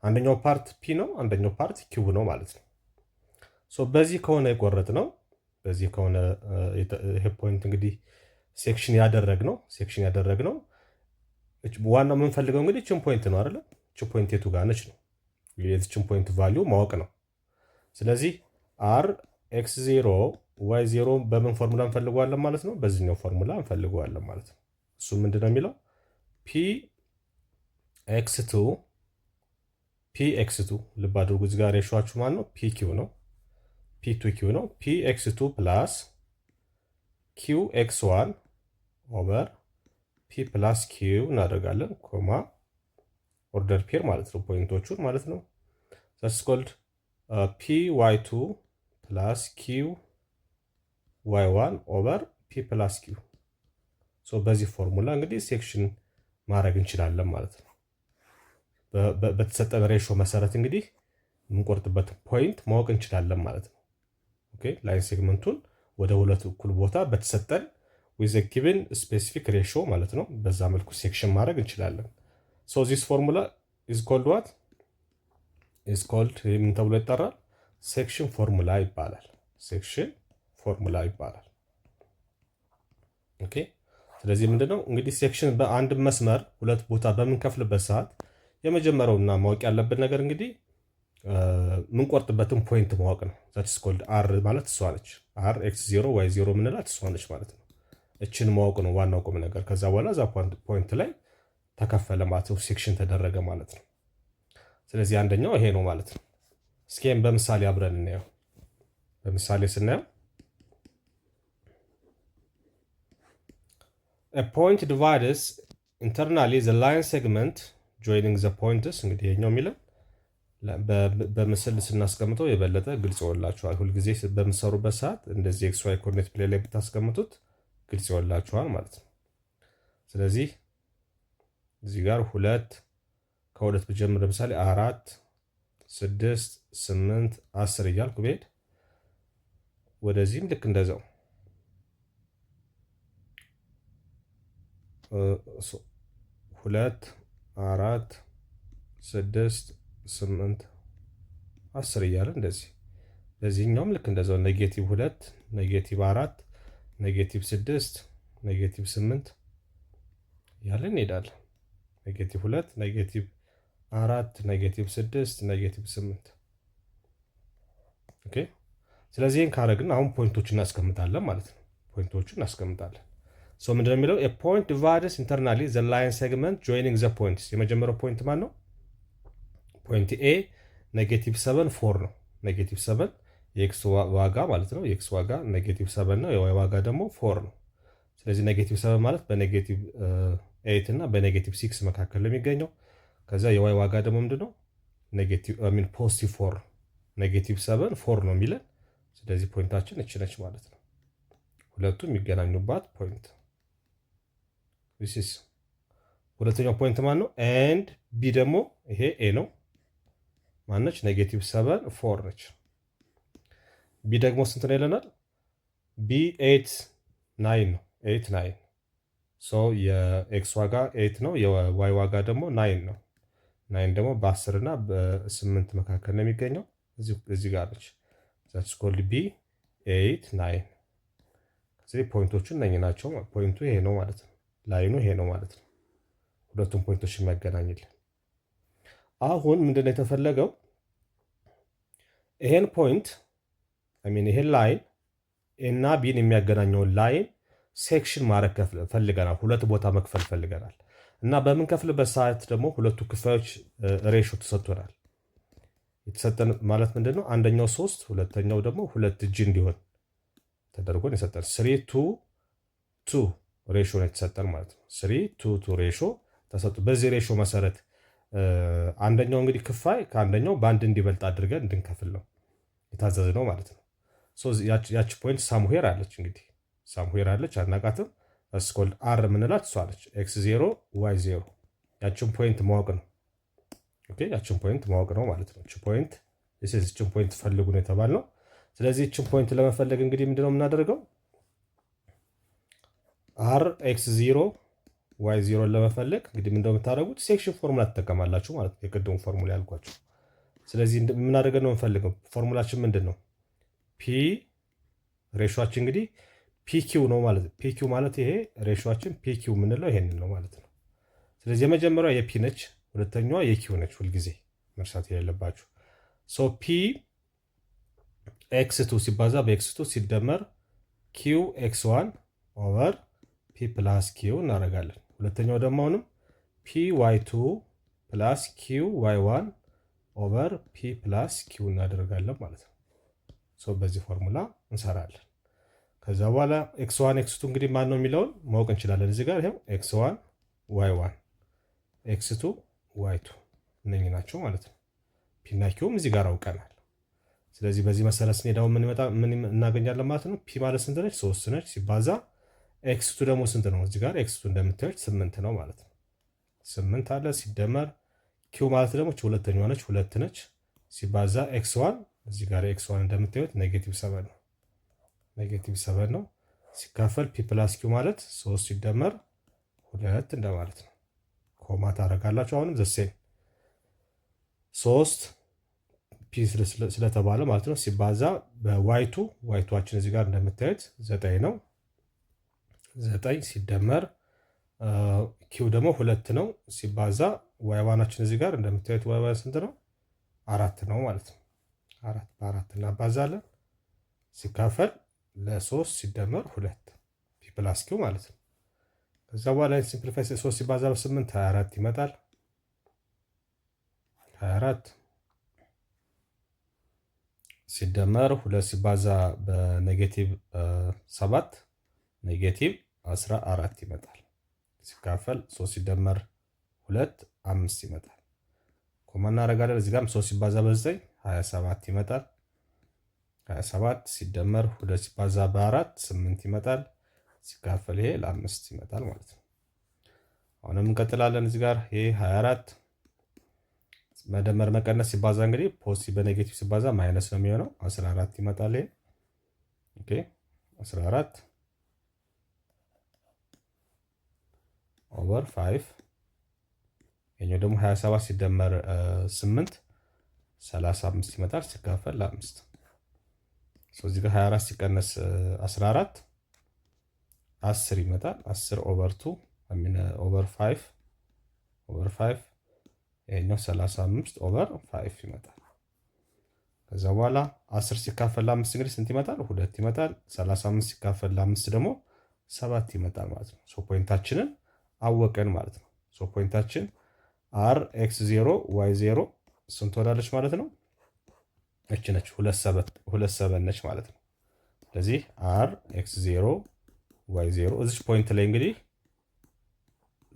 አንደኛው ፓርት ፒ ነው፣ አንደኛው ፓርት ኪው ነው ማለት ነው። ሶ በዚህ ከሆነ የቆረጥ ነው በዚህ ከሆነ ይሄ ፖይንት እንግዲህ ሴክሽን ያደረግነው ዋናው የምንፈልገው እንግዲህ ችን ፖይንት ነው አይደለ? ችን ፖይንት የቱ ጋር ነች ነው የዚችን ፖይንት ቫልዩ ማወቅ ነው። ስለዚህ አር ኤክስ 0 ዋይ 0 በምን ፎርሙላ እንፈልገዋለን ማለት ነው? በዚህኛው ፎርሙላ እንፈልገዋለን ማለት ነው። እሱ ምንድነው የሚለው ፒ ኤክስ 2 ልብ አድርጉ እዚህ ጋር ሬሾአችሁ ማለት ነው ፒ ኪው ነው ፒ ቱ ኪው ነው። ፒ ኤክስ 2 ፕላስ ኪው ኤክስ 1 ኦቨር ፒ ፕላስ ኪው እናደርጋለን ኮማ ኦርደር ፔር ማለት ነው ፖይንቶቹን ማለት ነው። ዛትስ ኮልድ ፒ ዋይ 2 ፕላስ ኪው ዋይ 1 ኦቨር ፒ ፕላስ ኪው። ሶ በዚህ ፎርሙላ እንግዲህ ሴክሽን ማድረግ እንችላለን ማለት ነው። በተሰጠን ሬሾ መሰረት እንግዲህ የምንቆርጥበት ፖይንት ማወቅ እንችላለን ማለት ነው። ኦኬ ላይን ሴግመንቱን ወደ ሁለት እኩል ቦታ በተሰጠን ዊዝ ኤ ጊቨን ስፔሲፊክ ሬሾ ማለት ነው። በዛ መልኩ ሴክሽን ማድረግ እንችላለን። ሶ ዚስ ፎርሙላ ኢዝ ኮልድ ዋት ኢዝ ኮልድ ምን ተብሎ ይጠራል? ሴክሽን ፎርሙላ ይባላል። ሴክሽን ፎርሙላ ይባላል። ኦኬ ስለዚህ ምንድነው እንግዲህ ሴክሽን በአንድ መስመር ሁለት ቦታ በምንከፍልበት ሰዓት የመጀመሪያውና ማወቅ ያለብን ነገር እንግዲህ ምንቆርጥበትን ፖይንት ማወቅ ነው። ዛትስ ኮልድ አር ማለት እሷ ነች። አር ኤክስ 0 ዋይ 0 ምንላት እሷ ነች ማለት ነው። እችን ማወቅ ነው ዋናው ቁም ነገር። ከዛ በኋላ እዛ ፖይንት ላይ ተከፈለ ማለት ነው፣ ሴክሽን ተደረገ ማለት ነው። ስለዚህ አንደኛው ይሄ ነው ማለት ነው። እስኪም በምሳሌ አብረን እናየው። በምሳሌ ስናየው a point divides internally the line segment joining the points እንግዲህ ይሄኛው የሚለው በምስል ስናስቀምጠው የበለጠ ግልጽ ይሆንላችኋል። ሁልጊዜ በምሰሩበት ሰዓት እንደዚህ ኤክስ ዋይ ኮኦርዲኔት ፕሌን ላይ ብታስቀምጡት ግልጽ ይሆንላችኋል ማለት ነው። ስለዚህ እዚህ ጋር ከሁለት ብጀምር ለምሳሌ 4 6 8 10 እያልኩ ብሄድ ወደዚህም ልክ እንደዛው 2 4 6 8 10 እያለ እንደዚህ ለዚህኛውም ልክ እንደዛው ኔጌቲቭ 2 ኔጌቲቭ 4 ኔጌቲቭ 6 ኔጌቲቭ 8 እያለ እንሄዳለን። ኔጌቲቭ 2 ኔጌቲቭ 4 ኔጌቲቭ 6 ኔጌቲቭ 8 ኦኬ። ስለዚህ ይህን ካረግን አሁን ፖይንቶችን እናስቀምጣለን ማለት ነው። ፖይንቶቹን እናስቀምጣለን። ሶ ምንድነው የሚለው a point divides internally the line segment joining the points። የመጀመሪያው ፖይንት ማን ነው? ፖይንት ኤ ኔጌቲቭ 7 4 ነው። ኔጌቲቭ 7 የኤክስ ዋጋ ማለት ነው። የኤክስ ዋጋ ኔጌቲቭ 7 ነው። የዋይ ዋጋ ደግሞ 4 ነው። ስለዚህ ኔጌቲቭ 7 ማለት በኔጌቲቭ 8 እና በኔጌቲቭ 6 መካከል ነው የሚገኘው። ከዛ የዋይ ዋጋ ደግሞ ምንድነው? ኔጌቲቭ ፖዚቲቭ 4 ኔጌቲቭ 7 4 ነው የሚለን። ስለዚህ ፖይንታችን እቺ ነች ማለት ነው። ሁለቱም የሚገናኙባት ፖይንት ዚስ ሁለተኛው ፖይንት ማን ነው? ኤንድ ቢ ደግሞ ይሄ ኤ ነው ማነች? ኔጌቲቭ 7 4 ነች። ቢ ደግሞ ስንት ነው ይለናል? ቢ 8 9 ነው። 8 9 ሶ የኤክስ ዋጋ 8 ነው። የዋይ ዋጋ ደግሞ 9 ነው። 9 ደግሞ በ10 እና በ8 መካከል ነው የሚገኘው። እዚህ ጋር ነች። ዛትስ ኮልድ ቢ 8 9። ስለዚህ ፖይንቶቹ እነኚህ ናቸው። ፖይንቱ ይሄ ነው ማለት ነው። ላይኑ ይሄ ነው ማለት ነው። ሁለቱም ፖይንቶች የሚያገናኝልን። አሁን ምንድነው የተፈለገው? ይሄን ፖይንት ይሄን ላይን እና ቢን የሚያገናኘውን ላይን ሴክሽን ማድረግ ፈልገናል። ሁለት ቦታ መክፈል ፈልገናል እና በምንከፍልበት ሰዓት ደግሞ ሁለቱ ክፋዮች ሬሾ ተሰጥቶናል። የተሰጠን ማለት ምንድነው? አንደኛው 3 ሁለተኛው ደግሞ 2 እጅ እንዲሆን ተደርጎ ነው የሰጠን። 3 to 2 ሬሾ ነው የተሰጠን ማለት ነው። 3 to 2 ሬሾ ተሰጡ። በዚህ ሬሾ መሰረት አንደኛው እንግዲህ ክፋይ ከአንደኛው በአንድ እንዲበልጥ አድርገን እንድንከፍል ነው የታዘዝ ነው ማለት ነው። ያቺ ፖይንት ሳምዌር አለች። እንግዲህ ሳምዌር አለች፣ አናቃትም። ስኮልድ አር የምንላት እሷ አለች። ኤክስ 0 ዋይ 0 ያችን ፖይንት ማወቅ ነው። ኦኬ ያችን ፖይንት ማወቅ ነው ማለት ነው። እቺ ፖይንት እቺን ፖይንት ፈልጉ ነው የተባልነው። ስለዚህ እቺን ፖይንት ለመፈለግ እንግዲህ ምንድነው የምናደርገው? አር ኤክስ 0 ዋይ ዜሮን ለመፈለግ እንግዲህ ምንድነው የምታደርጉት? ሴክሽን ፎርሙላ ትጠቀማላችሁ ማለት ነው፣ የቅድሙ ፎርሙላ ያልኳችሁ። ስለዚህ ምን አድርገን ነው የምንፈልገው? ፎርሙላችን ምንድን ነው? ፒ ሬሾችን እንግዲህ ፒኪው ነው ማለት ነው። ፒኪው ማለት ይሄ ሬሾችን ፒኪው የምንለው ይሄንን ነው ማለት ነው። ስለዚህ የመጀመሪያዋ የፒ ነች፣ ሁለተኛዋ የኪው ነች። ሁልጊዜ መርሳት የሌለባችሁ ፒ ኤክስ2 ሲባዛ በኤክስ2 ሲደመር ኪው ኤክስ1 ኦቨር ፒ ፕላስ ኪው እናደርጋለን። ሁለተኛው ደግሞ አሁንም ፒ ዋይ2 ፕላስ ኪው ዋይ1 ኦቨር ፒ ፕላስ ኪው እናደርጋለን ማለት ነው። በዚህ ፎርሙላ እንሰራለን። ከዛ በኋላ ኤክስ1 ኤክስ2 እንግዲህ ማን ነው የሚለውን ማወቅ እንችላለን። እዚህ ጋር ይኸው ኤክስ1 ዋይ1 ኤክስ2 ዋይ2 እነኚህ ናቸው ማለት ነው። ፒና ኪውም እዚህ ጋር አውቀናል። ስለዚህ በዚህ መሰረት ስንሄዳው ምን እናገኛለን ማለት ነው? ፒ ማለት ስንት ነች? 3 ነች። ሲባዛ ኤክስ2 ደግሞ ስንት ነው? እዚህ ጋር ኤክስ2 እንደምታዩት 8 ነው ማለት ነው። 8 አለ ሲደመር ኪው ማለት ደግሞ ሁለተኛዋ ነች፣ 2 ነች። ሲባዛ ኤክስ1 እዚህ ጋር ኤክስ1 እንደምታዩት -7 ነው። -7 ነው ሲካፈል ፒ ፕላስ ኪው ማለት 3 ሲደመር 2 እንደማለት ነው። ኮማ ታደርጋላችሁ። አሁንም ዘሴም 3 ፒ ስለተባለ ማለት ነው ሲባዛ በዋይቱ ዋይቱችን እዚህ ጋር እንደምታዩት 9 ነው። 9 ሲደመር ኪው ደግሞ 2 ነው ሲባዛ ዋይዋናችን እዚህ ጋር እንደምታዩት ዋይዋን ስንት ነው? 4 ነው ማለት ነው። 4 በ4 እናባዛለን ሲካፈል ለ3 ሲደመር 2 ፒ ፕላስ ኪው ማለት ነው። ከዛ በኋላ ሲምፕሊፋይ 3 ሲባዛ በ8 24 ይመጣል። 24 ሲደመር 2 ሲባዛ በኔጌቲቭ 7 ኔጌቲቭ 14 ይመጣል። ሲካፈል 3 ሲደመር 2 5 ይመጣል። ኮማ እናደርጋለን። እዚህ ጋርም 3 ሲባዛ በ9 27 ይመጣል። 27 ሲደመር 2 ሲባዛ በ4 8 ይመጣል። ሲካፈል ይሄ ለ5 ይመጣል ማለት ነው። አሁንም እንቀጥላለን። እዚህ ጋር ይሄ 24 መደመር መቀነስ ሲባዛ እንግዲህ ፖዚቲቭ በኔጌቲቭ ሲባዛ ማይነስ ነው የሚሆነው። 14 ይመጣል። ይሄ ኦኬ 14 ኦቨር 5 የኛው ደግሞ 27 ሲደመር 8 35 ይመጣል። ሲካፈል ለ5 እዚህ ጋር 24 ሲቀነስ 14 10 ይመጣል። 10 ኦቨር 2 ኦቨር 5 ይሄኛው 35 ኦቨር 5 ይመጣል። ከዛ በኋላ 10 ሲካፈል ለ5 እንግዲህ ስንት ይመጣል? 2 ይመጣል። 35 ሲካፈል ለ5 ደግሞ 7 ይመጣል ማለት ነው። ፖይንታችንን አወቀን ማለት ነው። ፖይንታችን አር ኤክስ 0 ዋይ 0 ስንት ወዳለች ማለት ነው? እች ነች 27 ነች ማለት ነው። ስለዚህ አር ኤክስ 0 ዋይ 0 እዚች ፖይንት ላይ እንግዲህ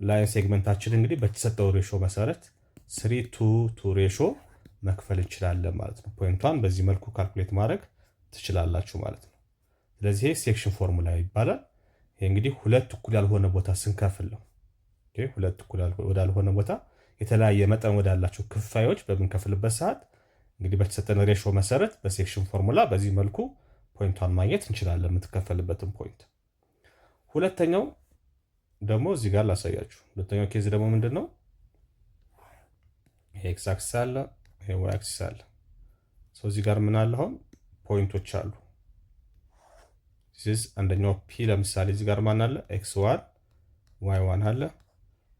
ላይን ሴግመንታችን እንግዲህ በተሰጠው ሬሾ መሰረት 3:2 ሬሾ መክፈል እንችላለን ማለት ነው። ፖይንቷን በዚህ መልኩ ካልኩሌት ማድረግ ትችላላችሁ ማለት ነው። ስለዚህ ይሄ ሴክሽን ፎርሙላ ይባላል። ይሄ እንግዲህ ሁለት እኩል ያልሆነ ቦታ ስንከፍል ነው። ሁለት እኩል ወዳልሆነ ቦታ የተለያየ መጠን ወዳላቸው ክፋዮች በምንከፍልበት ሰዓት እንግዲህ በተሰጠን ሬሾ መሰረት በሴክሽን ፎርሙላ በዚህ መልኩ ፖይንቷን ማግኘት እንችላለን፣ የምትከፈልበትን ፖይንት። ሁለተኛው ደግሞ እዚህ ጋር ላሳያችሁ። ሁለተኛው ኬዝ ደግሞ ምንድን ነው? ይሄ ኤክስ አክሲስ አለ፣ ይሄ ዋይ አክሲስ አለ። እዚህ ጋር ምን አለ? አሁን ፖይንቶች አሉ። አንደኛው ፒ ለምሳሌ እዚህ ጋር ማን አለ? ኤክስ ዋን ዋይ ዋን አለ።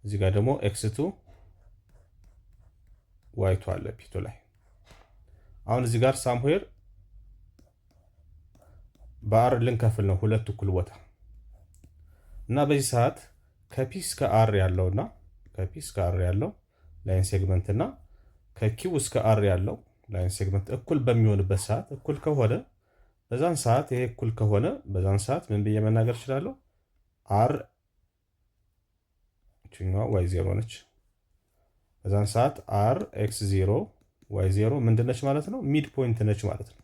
እዚህ ጋር ደግሞ ኤክስ ቱ ዋይ ቱ አለ ፒቱ ላይ። አሁን እዚህ ጋር ሳምዌር በአር ልንከፍል ነው ሁለት እኩል ቦታ እና በዚህ ሰዓት ከፒ እስከ አር ያለውና ከፒ እስከ አር ያለው ላይን ሴግመንት እና ከኪው እስከ አር ያለው ላይን ሴግመንት እኩል በሚሆንበት ሰዓት እኩል ከሆነ በዛን ሰዓት ይሄ እኩል ከሆነ በዛን ሰዓት ምን ብዬ መናገር እችላለሁ? አር እችኛዋ ዋይ 0 ነች። በዛን ሰዓት አር ኤክስ 0 ዋይ 0 ምንድነች ማለት ነው? ሚድ ፖይንት ነች ማለት ነው።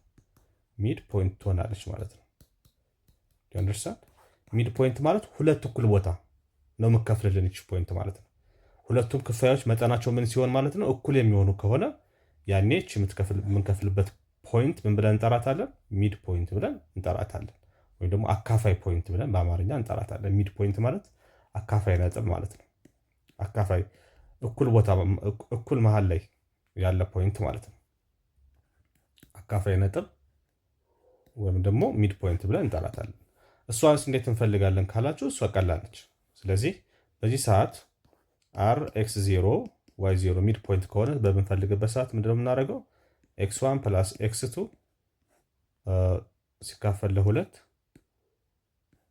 ሚድ ፖይንት ትሆናለች ማለት ነው። አንደርስታንድ? ሚድ ፖይንት ማለት ሁለት እኩል ቦታ ነው የምከፍልልን እቺ ፖይንት ማለት ነው። ሁለቱም ክፋዮች መጠናቸው ምን ሲሆን ማለት ነው? እኩል የሚሆኑ ከሆነ ያኔ እቺ የምንከፍልበት ፖይንት ምን ብለን እንጠራታለን? ሚድ ፖይንት ብለን እንጠራታለን። ወይም ደግሞ አካፋይ ፖይንት ብለን በአማርኛ እንጠራታለን። ሚድ ፖይንት ማለት አካፋይ ነጥብ ማለት ነው። አካፋይ እኩል መሃል ላይ ያለ ፖይንት ማለት ነው። አካፋይ ነጥብ ወይም ደግሞ ሚድ ፖይንት ብለን እንጠራታለን። እሷንስ እንዴት እንፈልጋለን ካላችሁ እሷ ቀላል ነች። ስለዚህ በዚህ ሰዓት አር ኤክስ 0 ዋይ 0 ሚድ ፖይንት ከሆነ በምንፈልግበት ሰዓት ምንድነው የምናደርገው? ኤክስ 1 ፕላስ ኤክስ 2 ሲካፈል ለሁለት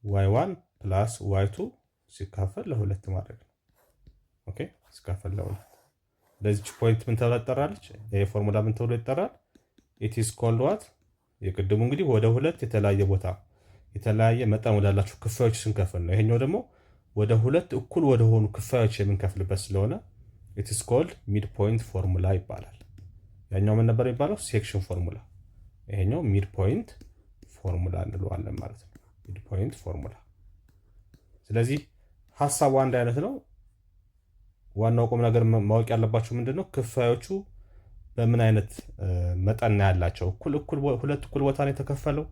ዋይ 1 ፕላስ ዋይ 2 ሲካፈል ለሁለት ማድረግ ነው። ኦኬ ሲካፈል ለሁለት ለዚች ፖይንት ምን ተብላ ትጠራለች? ይሄ ፎርሙላ ምን ተብሎ ይጠራል? ኢት ኢዝ ኮልድ ዋት? የቅድሙ እንግዲህ ወደ ሁለት የተለያየ ቦታ የተለያየ መጠን ወዳላቸው ክፋዮች ስንከፍል ነው። ይሄኛው ደግሞ ወደ ሁለት እኩል ወደ ሆኑ ክፋዮች የምንከፍልበት ስለሆነ ኢት ኢዝ ኮልድ ሚድ ፖይንት ፎርሙላ ይባላል። ያኛው ምን ነበር የሚባለው? ሴክሽን ፎርሙላ። ይሄኛው ሚድ ፖይንት ፎርሙላ እንለዋለን ማለት ነው። ሚድ ፖይንት ፎርሙላ። ስለዚህ ሀሳቡ አንድ አይነት ነው። ዋናው ቁም ነገር ማወቅ ያለባቸው ምንድነው? ክፋዮቹ በምን አይነት መጠን ያላቸው ሁለት እኩል ቦታ ነው የተከፈለው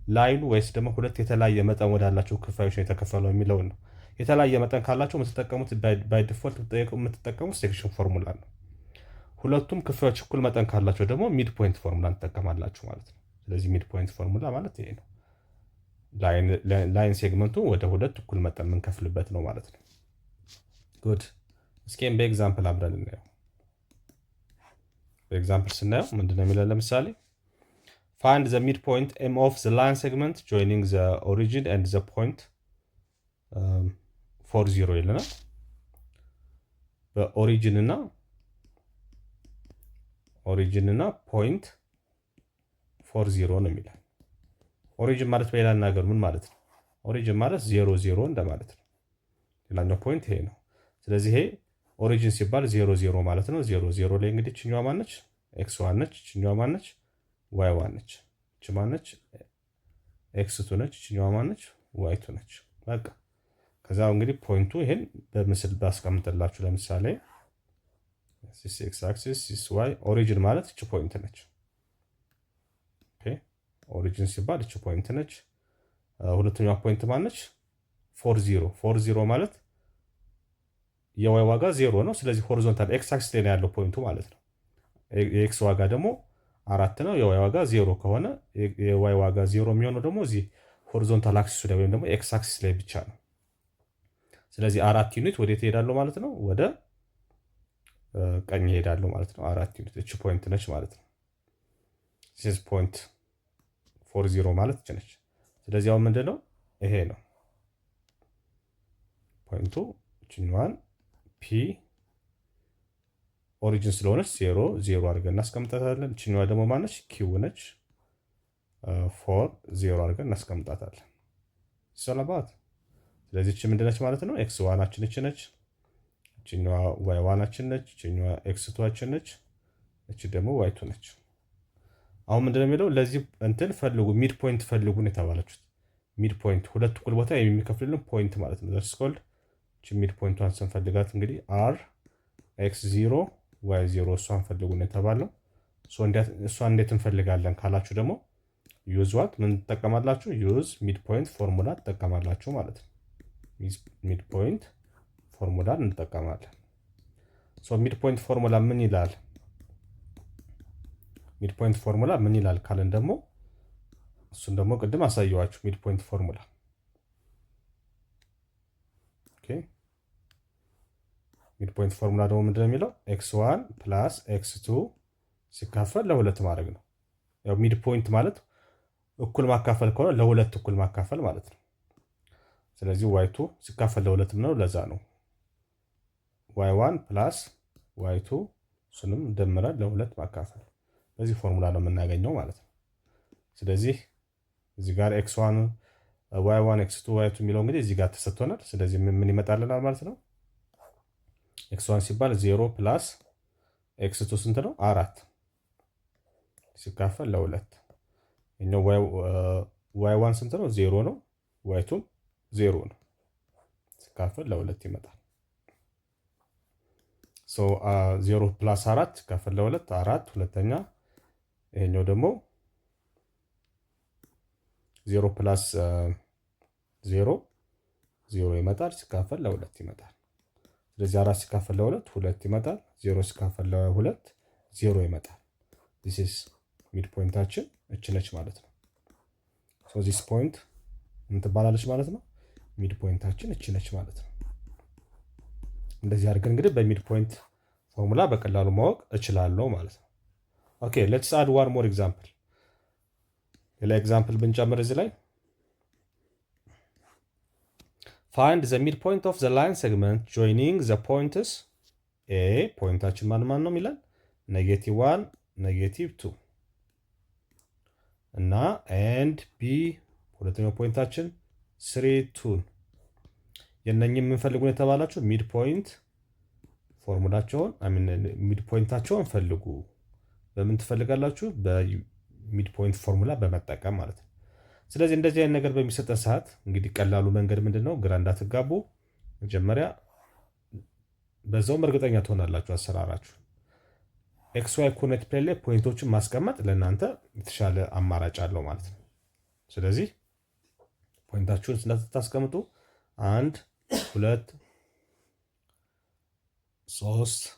ላይኑ ወይስ ደግሞ ሁለት የተለያየ መጠን ወዳላቸው ክፋዮች ነው የተከፈለው የሚለውን ነው። የተለያየ መጠን ካላቸው የምትጠቀሙት ባይ ዲፎልት የምትጠቀሙት ሴክሽን ፎርሙላ ነው። ሁለቱም ክፋዮች እኩል መጠን ካላቸው ደግሞ ሚድ ፖይንት ፎርሙላ ትጠቀማላችሁ ማለት ነው። ስለዚህ ሚድ ፖይንት ፎርሙላ ማለት ይሄ ነው። ላይን ሴግመንቱ ወደ ሁለት እኩል መጠን የምንከፍልበት ነው ማለት ነው። ጉድ። እስኪም በኤግዛምፕል አብረን እናየው። በኤግዛምፕል ስናየው ምንድነው የሚለው? ለምሳሌ find the midpoint m of the line segment joining the origin and the point 40 ይለናል። በኦሪጂን እና ፖይንት 40 ነው የሚላል። ኦሪጂን ማለት በሌላ ነገር ምን ማለት ነው? ኦሪጂን ማለት 00 እንደማለት ነው። ሌላኛው ፖይንት ይሄ ነው። ስለዚህ ይሄ ኦሪጂን ሲባል 00 ማለት ነው። 00 ላይ እንግዲህ ችኛዋ ማነች? ኤክስ 1 ነች። ችኛዋ ማነች? ዋይ 1 ነች። እቺ ማነች? ኤክስ 2 ነች። ችኛዋ ማነች? ዋይ 2 ነች። በቃ ከዛው እንግዲህ ፖይንቱ ይሄን በምስል ባስቀምጥላችሁ ለምሳሌ ሲስ ኤክስ አክሲስ ሲስ ዋይ ኦሪጂን ማለት እቺ ፖይንት ነች። ኦኬ ኦሪጂን ሲባል እቺ ፖይንት ነች። ሁለተኛዋ ፖይንት ማነች? 40 ማለት የዋይ ዋጋ 0 ነው። ስለዚህ ሆሪዞንታል ኤክስ አክሲስ ላይ ያለው ፖይንቱ ማለት ነው። የኤክስ ዋጋ ደግሞ 4 ነው። የዋይ ዋጋ 0 ከሆነ የዋይ ዋጋ 0 የሚሆነው ደግሞ እዚህ ሆሪዞንታል አክሲስ ላይ ወይም ደግሞ ኤክስ አክሲስ ላይ ብቻ ነው። ስለዚህ 4 ዩኒት ወዴት ይሄዳሉ ማለት ነው? ወደ ቀኝ ይሄዳሉ ማለት ነው። 4 ዩኒት እቺ ፖይንት ነች ማለት ነው። this point 40 ማለት እቺ ነች። ስለዚህ አሁን ምንድነው ይሄ ነው ፖይንቱ። እቺኛዋን ፒ ኦሪጂን ስለሆነች 0 አድርገን እናስቀምጣታለን። እቺኛዋ ደግሞ ማነች? ኪው ነች። 0 አድርገን እናስቀምጣታለን። ሰላባት። ስለዚህ እቺ ምንድነች ማለት ነው? ኤክስ 1 እቺ ነች። እቺኛዋ ዋይ 1 ነች። እቺኛዋ ኤክስ 2 ነች። እቺ ደግሞ ዋይ 2 ነች። አሁን ምንድነው የሚለው? ለዚህ እንትን ፈልጉ፣ ሚድ ፖይንት ፈልጉ ነው የተባላችሁት። ሚድ ፖይንት ሁለት እኩል ቦታ የሚከፍልልን ፖይንት ማለት ነው። ዘስ ኮልድ እቺ ሚድ ፖይንቷን ስንፈልጋት እንግዲህ አር ኤክስ 0 ዋይ 0 እሷን ፈልጉ ነው የተባለው። እሷን እንዴት እንፈልጋለን ካላችሁ ደግሞ ዩዝ ዋት ምን ትጠቀማላችሁ? ዩዝ ሚድ ፖይንት ፎርሙላ ትጠቀማላችሁ ማለት ነው። ሚድ ፖይንት ፎርሙላ እንጠቀማለን። ሚድ ፖይንት ፎርሙላ ምን ይላል? ሚድ ፖይንት ፎርሙላ ምን ይላል ካለን ደግሞ እሱን ደግሞ ቅድም አሳየዋችሁ። ሚድ ፖይንት ፎርሙላ ኦኬ። ሚድ ፖይንት ፎርሙላ ደግሞ ምንድነው የሚለው? x1 ፕላስ x2 ሲካፈል ለሁለት ማድረግ ነው። ያው ሚድ ፖይንት ማለት እኩል ማካፈል ከሆነ ለሁለት እኩል ማካፈል ማለት ነው። ስለዚህ y2 ሲካፈል ለሁለት ነው፣ ለዛ ነው y1 ፕላስ y2 እሱንም ደምረን ለሁለት ማካፈል። በዚህ ፎርሙላ ነው የምናገኘው ማለት ነው። ስለዚህ እዚህ ጋር x1 y1 x2 y2 የሚለው እንግዲህ እዚህ ጋር ተሰጥቶናል። ስለዚህ ምን ይመጣልናል ማለት ነው? x1 ሲባል 0 ፕላስ x2 ስንት ነው? 4 ሲካፈል ለሁለት። እኛው y1 ስንት ነው? 0 ነው። y2 0 ነው። ሲካፈል ለሁለት ይመጣል። 0 ፕላስ 4 ሲካፈል ለሁለት 4። ሁለተኛ ይሄኛው ደግሞ 0 ፕላስ 0 0 ይመጣል። ሲካፈል ለ2 ይመጣል። ስለዚህ 4 ሲካፈል ለ2 2 ይመጣል። 0 ሲካፈል ለ2 0 ይመጣል። this is ሚድ ፖይንታችን እች ነች ማለት ነው። so this point ምን ትባላለች ማለት ነው? ሚድ ፖይንታችን እች ነች ማለት ነው። እንደዚህ አድርገን እንግዲህ በሚድ ፖይንት ፎርሙላ በቀላሉ ማወቅ እችላለሁ ማለት ነው። ኦኬ ሌትስ አድ ዋን ሞር ኤግዛምፕል። ሌላ ኤግዛምፕል ብንጨምር እዚህ ላይ find the midpoint of the line segment joining the points a ፖይንታችን ማን ነው የሚለን -1 -2 እና and b ሁለተኛው ፖይንታችን 3 2 የነኝም የምንፈልጉ የተባላችሁ ሚድ ፖይንት ፎርሙላቸውን ሚድ ፖይንታቸውን ፈልጉ። በምን ትፈልጋላችሁ? በሚድ ፖይንት ፎርሙላ በመጠቀም ማለት ነው። ስለዚህ እንደዚህ አይነት ነገር በሚሰጠን ሰዓት እንግዲህ ቀላሉ መንገድ ምንድነው? ግራ እንዳትጋቡ መጀመሪያ በዛውም እርግጠኛ ትሆናላችሁ አሰራራችሁ። ኤክስ ዋይ ኮርዲኔት ፕሌን ላይ ፖይንቶችን ማስቀመጥ ለእናንተ የተሻለ አማራጭ አለው ማለት ነው። ስለዚህ ፖይንታችሁን ስታስቀምጡ 1 2 3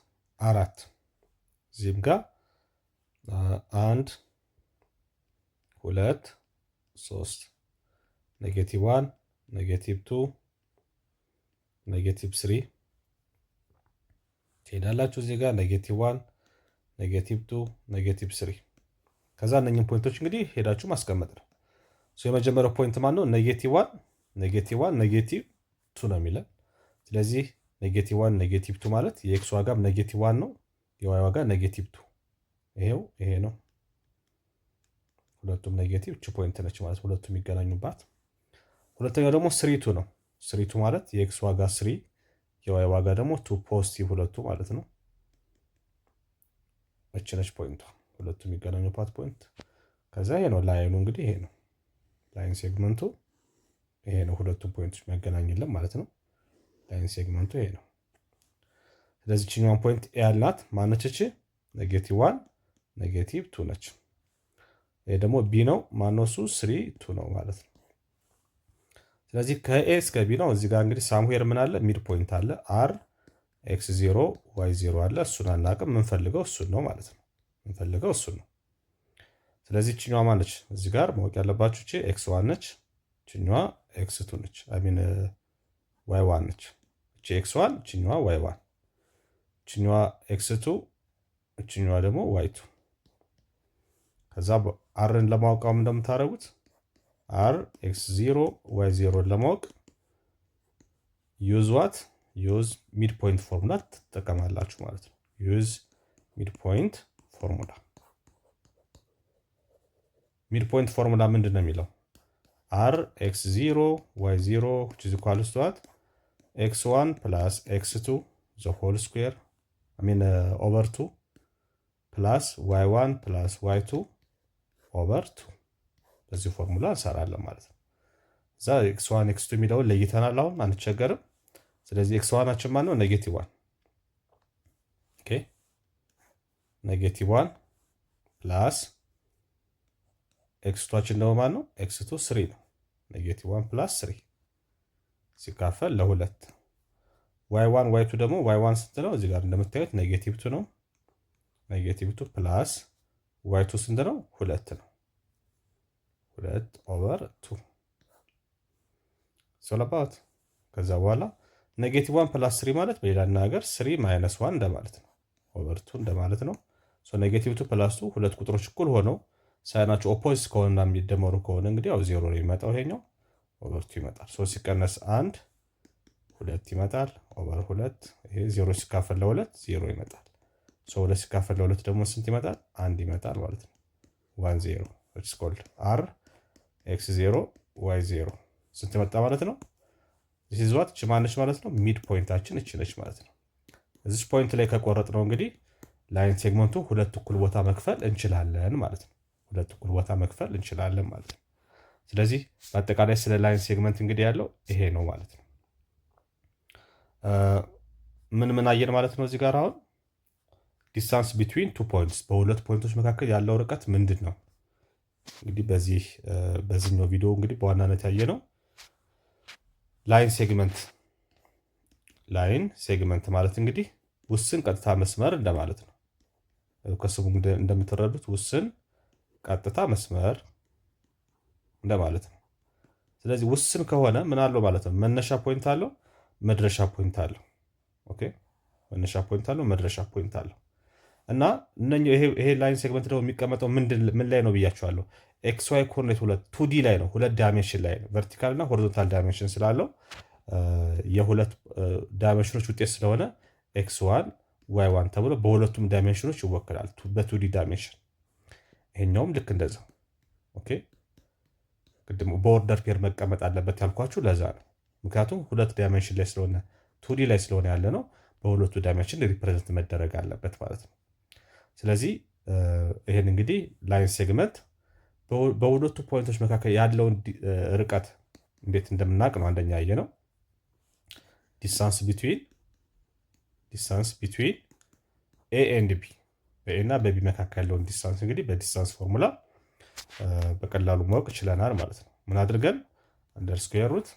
4 እዚህም ጋር 1 2 3 -1 -2 -3 ትሄዳላችሁ። እዚህ ጋር -1 -2 -3 ከዛ እነኝህን ፖይንቶች እንግዲህ ሄዳችሁ ማስቀመጥ ነው። የመጀመሪያው ፖይንት ማን ነው? -1 -2 ነው የሚለን። ስለዚህ -1 -2 ማለት የኤክስ ዋጋም -1 ነው፣ የዋይ ዋጋ -2 ይሄው ይሄ ነው። ሁለቱም ኔጌቲቭ እቺ ፖይንት ነች ማለት ሁለቱም የሚገናኙባት። ሁለተኛው ደግሞ 3 ነው። 3 ማለት የኤክስ ዋጋ 3 የዋይ ዋጋ ደግሞ 2 ፖዚቲቭ ሁለቱ ማለት ነው። እቺ ነች ፖይንቷ ሁለቱም የሚገናኙባት ፖይንት። ከዛ ይሄ ነው ላይኑ እንግዲህ ይሄ ነው ላይን ሴግመንቱ ይሄ ነው። ሁለቱም ፖይንቶች የሚያገናኝልን ማለት ነው። ላይን ሴግመንቱ ይሄ ነው። ስለዚህ እቺኛዋን ፖይንት ኤ ያልናት ማነች? እቺ -1 -2 ነች። ይሄ ደግሞ ቢ ነው። ማነው እሱ? 3 2 ነው ማለት ነው። ስለዚህ ከኤ እስከ ቢ ነው። እዚህ ጋር እንግዲህ ሳምዌር ምን አለ? ሚድ ፖይንት አለ። አር ኤክስ 0 ዋይ 0 አለ። እሱን አናውቅም። የምንፈልገው እሱን ነው ማለት ነው። የምንፈልገው እሱን ነው። ስለዚህ እቺኛዋ ማነች? እዚህ ጋር ማወቅ ያለባችሁ እቺ ኤክስ 1 ነች። እቺኛዋ ኤክስ 2 ነች። አሚን ዋይ 1 ነች። እቺ ኤክስ 1 እቺኛዋ ዋይ 1 እቺኛዋ ኤክስ 2 እቺኛዋ ደግሞ ዋይ 2። ከዛ አርን ለማወቅ እንደምታደርጉት አር ኤክስ 0 ዋይ 0 ለማወቅ ዩዝ ዋት ዩዝ ሚድ ፖይንት ፎርሙላ ትጠቀማላችሁ ማለት ነው። ዩዝ ሚድ ፖይንት ፎርሙላ። ሚድ ፖይንት ፎርሙላ ምንድን ነው የሚለው? አር ኤክስ 0 ዋይ 0 which is equal to what x1 plus x2 the whole square over 2 plus y1 plus y2 over 2 በዚህ ፎርሙላ እንሰራለን ማለት ነው። እዛ x1 x2 የሚለውን ለይተናል። አሁን አንቸገርም። ስለዚህ x1 አችን ማን ነው? -1 ኦኬ -1 ፕላስ x2 አችን ደግሞ ማን ነው? x2 3 ነው። -1 ፕላስ 3 ሲካፈል ለ2 y1 y2 ደግሞ y1 ስንት ነው? እዚህ ጋር እንደምታዩት -2 ነው። -2 ፕላስ y2 ስንት ነው? 2 ነው። 2 ኦቨር 2 ሶላባት። ከዛ በኋላ -1 ፕላስ 3 ማለት በሌላ አነጋገር 3 ማይነስ 1 እንደማለት ነው። ኦቨር 2 እንደማለት ነው። ሶ -2 ፕላስ 2 ሁለት ቁጥሮች እኩል ሆነው ሳይናቸው ኦፖዚት ከሆነና የሚደመሩ ከሆነ እንግዲህ ያው 0 ነው የሚመጣው። ይሄኛው ኦቨር 2 ይመጣል። 3 ሲቀነስ 1 2 ይመጣል። ኦቨር 2 ይሄ 0 ሲካፈል ለ2 0 ይመጣል። ሶ 2 ሲካፈል ለ2 ደግሞ ስንት ይመጣል? 1 ይመጣል ማለት ነው። 1 0 which is called r x 0 y 0 ስንት መጣ ማለት ነው? this is what እቺ ማነች ማለት ነው? ሚድ ፖይንታችን እቺ ነች ማለት ነው። እዚህ ፖይንት ላይ ከቆረጥ ነው እንግዲህ ላይን ሴግመንቱ ሁለት እኩል ቦታ መክፈል እንችላለን ማለት ነው። ሁለት እኩል ቦታ መክፈል እንችላለን ማለት ነው። ስለዚህ በአጠቃላይ ስለ ላይን ሴግመንት እንግዲህ ያለው ይሄ ነው ማለት ነው። ምን አየን ማለት ነው? እዚህ ጋር አሁን ዲስታንስ ቢትዊን ቱ ፖይንትስ በሁለት ፖይንቶች መካከል ያለው ርቀት ምንድን ነው? እንግዲህ በዚህኛው ቪዲዮ እንግዲህ በዋናነት ያየ ነው ላይን ሴግመንት ማለት እንግዲህ ውስን ቀጥታ መስመር እንደማለት ነው። ከስሙ እንደምትረዱት ውስን ቀጥታ መስመር እንደማለት ነው። ስለዚህ ውስን ከሆነ ምን አለው ማለት ነው? መነሻ ፖይንት አለው፣ መድረሻ ፖይንት አለው። ኦኬ፣ መነሻ ፖይንት አለው፣ መድረሻ ፖይንት አለው። እና ይሄ ላይን ሴግመንት ደግሞ የሚቀመጠው ምን ላይ ነው ብያቸዋለሁ? ኤክስ ዋይ ኮርዲኔት 2D ላይ ነው፣ 2 ዳይሜንሽን ላይ ነው። ቨርቲካል እና ሆሪዞንታል ዳይሜንሽን ስላለው የሁለት ዳይሜንሽኖች ውጤት ስለሆነ ኤክስ ዋን ዋይ ዋን ተብሎ በሁለቱም ዳይሜንሽኖች ይወክላል፣ በ2D ዳይሜንሽን። ይሄኛውም ልክ እንደዛው። ኦኬ፣ ቅድም በኦርደር ፔር መቀመጥ አለበት ያልኳችሁ ለዛ ነው። ምክንያቱም 2 ዳይሜንሽን ላይ ስለሆነ 2D ላይ ስለሆነ ያለ ነው፣ በሁለቱ ዳይሜንሽን ሪፕሬዘንት መደረግ አለበት ማለት ነው። ስለዚህ ይህን እንግዲህ ላይን ሴግመንት በሁለቱ ፖይንቶች መካከል ያለውን ርቀት እንዴት እንደምናውቅ ነው። አንደኛ ያየ ነው ዲስታንስ ቢትዊን ኤ ኤንድ ቢ፣ በኤ እና በቢ መካከል ያለውን ዲስታንስ እንግዲህ በዲስታንስ ፎርሙላ በቀላሉ ማወቅ ችለናል ማለት ነው። ምን አድርገን አንደር ስኩዌር ሩት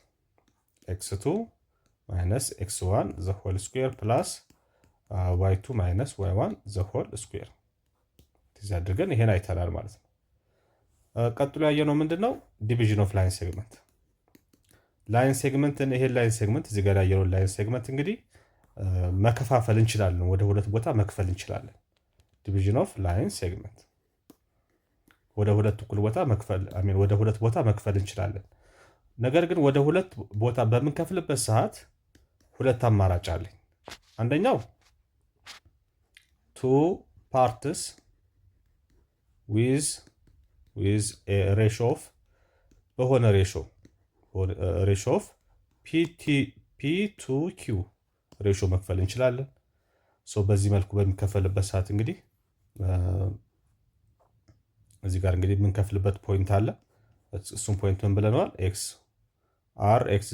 ኤክስ2 ማይነስ ኤክስ1 ዘ ሆል ስኩዌር ፕላስ ዋይ2 ማይነስ ዋይ1 ዘ ሆል ስኩዌር እዚህ አድርገን ይሄን አይተናል ማለት ነው። ቀጥሎ ያየነው ምንድነው? ዲቪዥን ኦፍ ላይን ሴግመንት። ይሄን ላይን ሴግመንት እዚህ ጋር ያየነው ላይን ሴግመንት እንግዲህ መከፋፈል እንችላለን፣ ወደ ሁለት ቦታ መክፈል እንችላለን። ዲቪዥን ኦፍ ላይን ሴግመንት ወደ ሁለት ቦታ መክፈል እንችላለን። ነገር ግን ወደ ሁለት ቦታ በምንከፍልበት ሰዓት ሁለት አማራጭ አለኝ። አንደኛው ቱ ፓርትስ ዊዝ ሬሾ ኦፍ በሆነ ሬሾ ኦፍ ፒ ቱ ኪው ሬሾ መክፈል እንችላለን። በዚህ መልኩ በሚከፈልበት ሰዓት እንግዲህ እዚህ ጋር እንግዲህ የምንከፍልበት ፖይንት አለ። እሱም ፖይንት ምን ብለነዋል? ኤክስ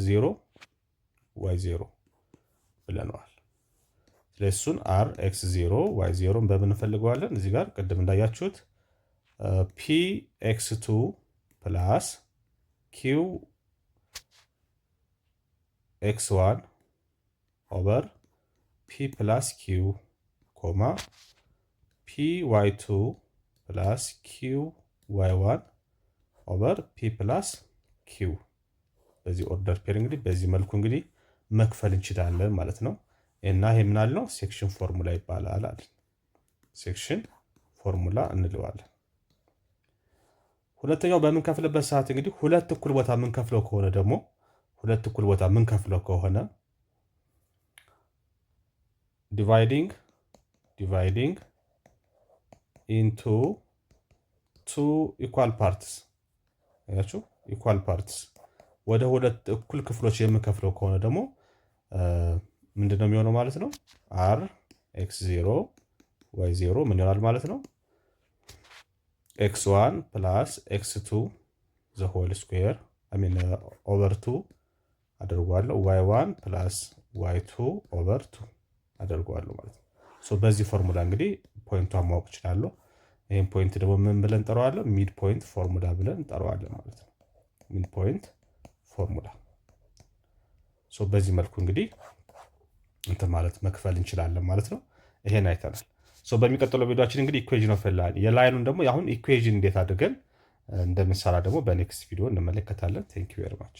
0 ዋይ 0 ብለነዋል። ስለዚህ እሱን አር ኤክስ 0 ዋይ 0 በምን እንፈልገዋለን? እዚህ ጋር ቅድም እንዳያችሁት ፒ ኤክስ 2 ፕላስ ኪው ኤክስ 1 ኦቨር ፒ ፕላስ ኪው ኮማ ፒ ዋይ 2 ፕላስ ኪው ዋይ 1 ኦቨር ፒ ፕላስ ኪው። በዚህ ኦርደር ፔር እንግዲህ በዚህ መልኩ እንግዲህ መክፈል እንችላለን ማለት ነው። እና ይሄ ምናል ነው? ሴክሽን ፎርሙላ ይባላል አይደል? ሴክሽን ፎርሙላ እንለዋለን። ሁለተኛው በምንከፍልበት ሰዓት እንግዲህ ሁለት እኩል ቦታ የምንከፍለው ከሆነ ዲቫይዲንግ ኢንቱ ቱ ኢኳል ፓርትስ ያችሁ ኢኳል ፓርትስ ወደ ሁለት እኩል ክፍሎች የምንከፍለው ከሆነ ደግሞ ምንድነው የሚሆነው ማለት ነው? አር ኤክስ 0 ዋይ 0 ምን ይሆናል ማለት ነው? x1 ፕላስ x2 ዘ ሆል ስኩዌር ኦቨር 2 አደርጓለሁ። y1 ፕላስ y2 ኦቨር 2 አደርጓለሁ ማለት ነው። በዚህ ፎርሙላ እንግዲህ ፖይንቷን ማወቅ እችላለሁ። ይህም ፖይንት ደግሞ ምን ብለን እንጠራዋለን? ሚድ ፖይንት ፎርሙላ ብለን እንጠራዋለን ማለት ነው። ሚድ ፖይንት ፎርሙላ። በዚህ መልኩ እንግዲህ እንትን ማለት መክፈል እንችላለን ማለት ነው። ይሄን አይተናል። በሚቀጥለው ቪዲዮችን እንግዲህ ኢኩዌዥን ኦፍ ላይን የላይኑን ደግሞ አሁን ኢኩዌዥን እንዴት አድርገን እንደምንሰራ ደግሞ በኔክስት ቪዲዮ እንመለከታለን። ቴንክ ዩ ቬሪ ማች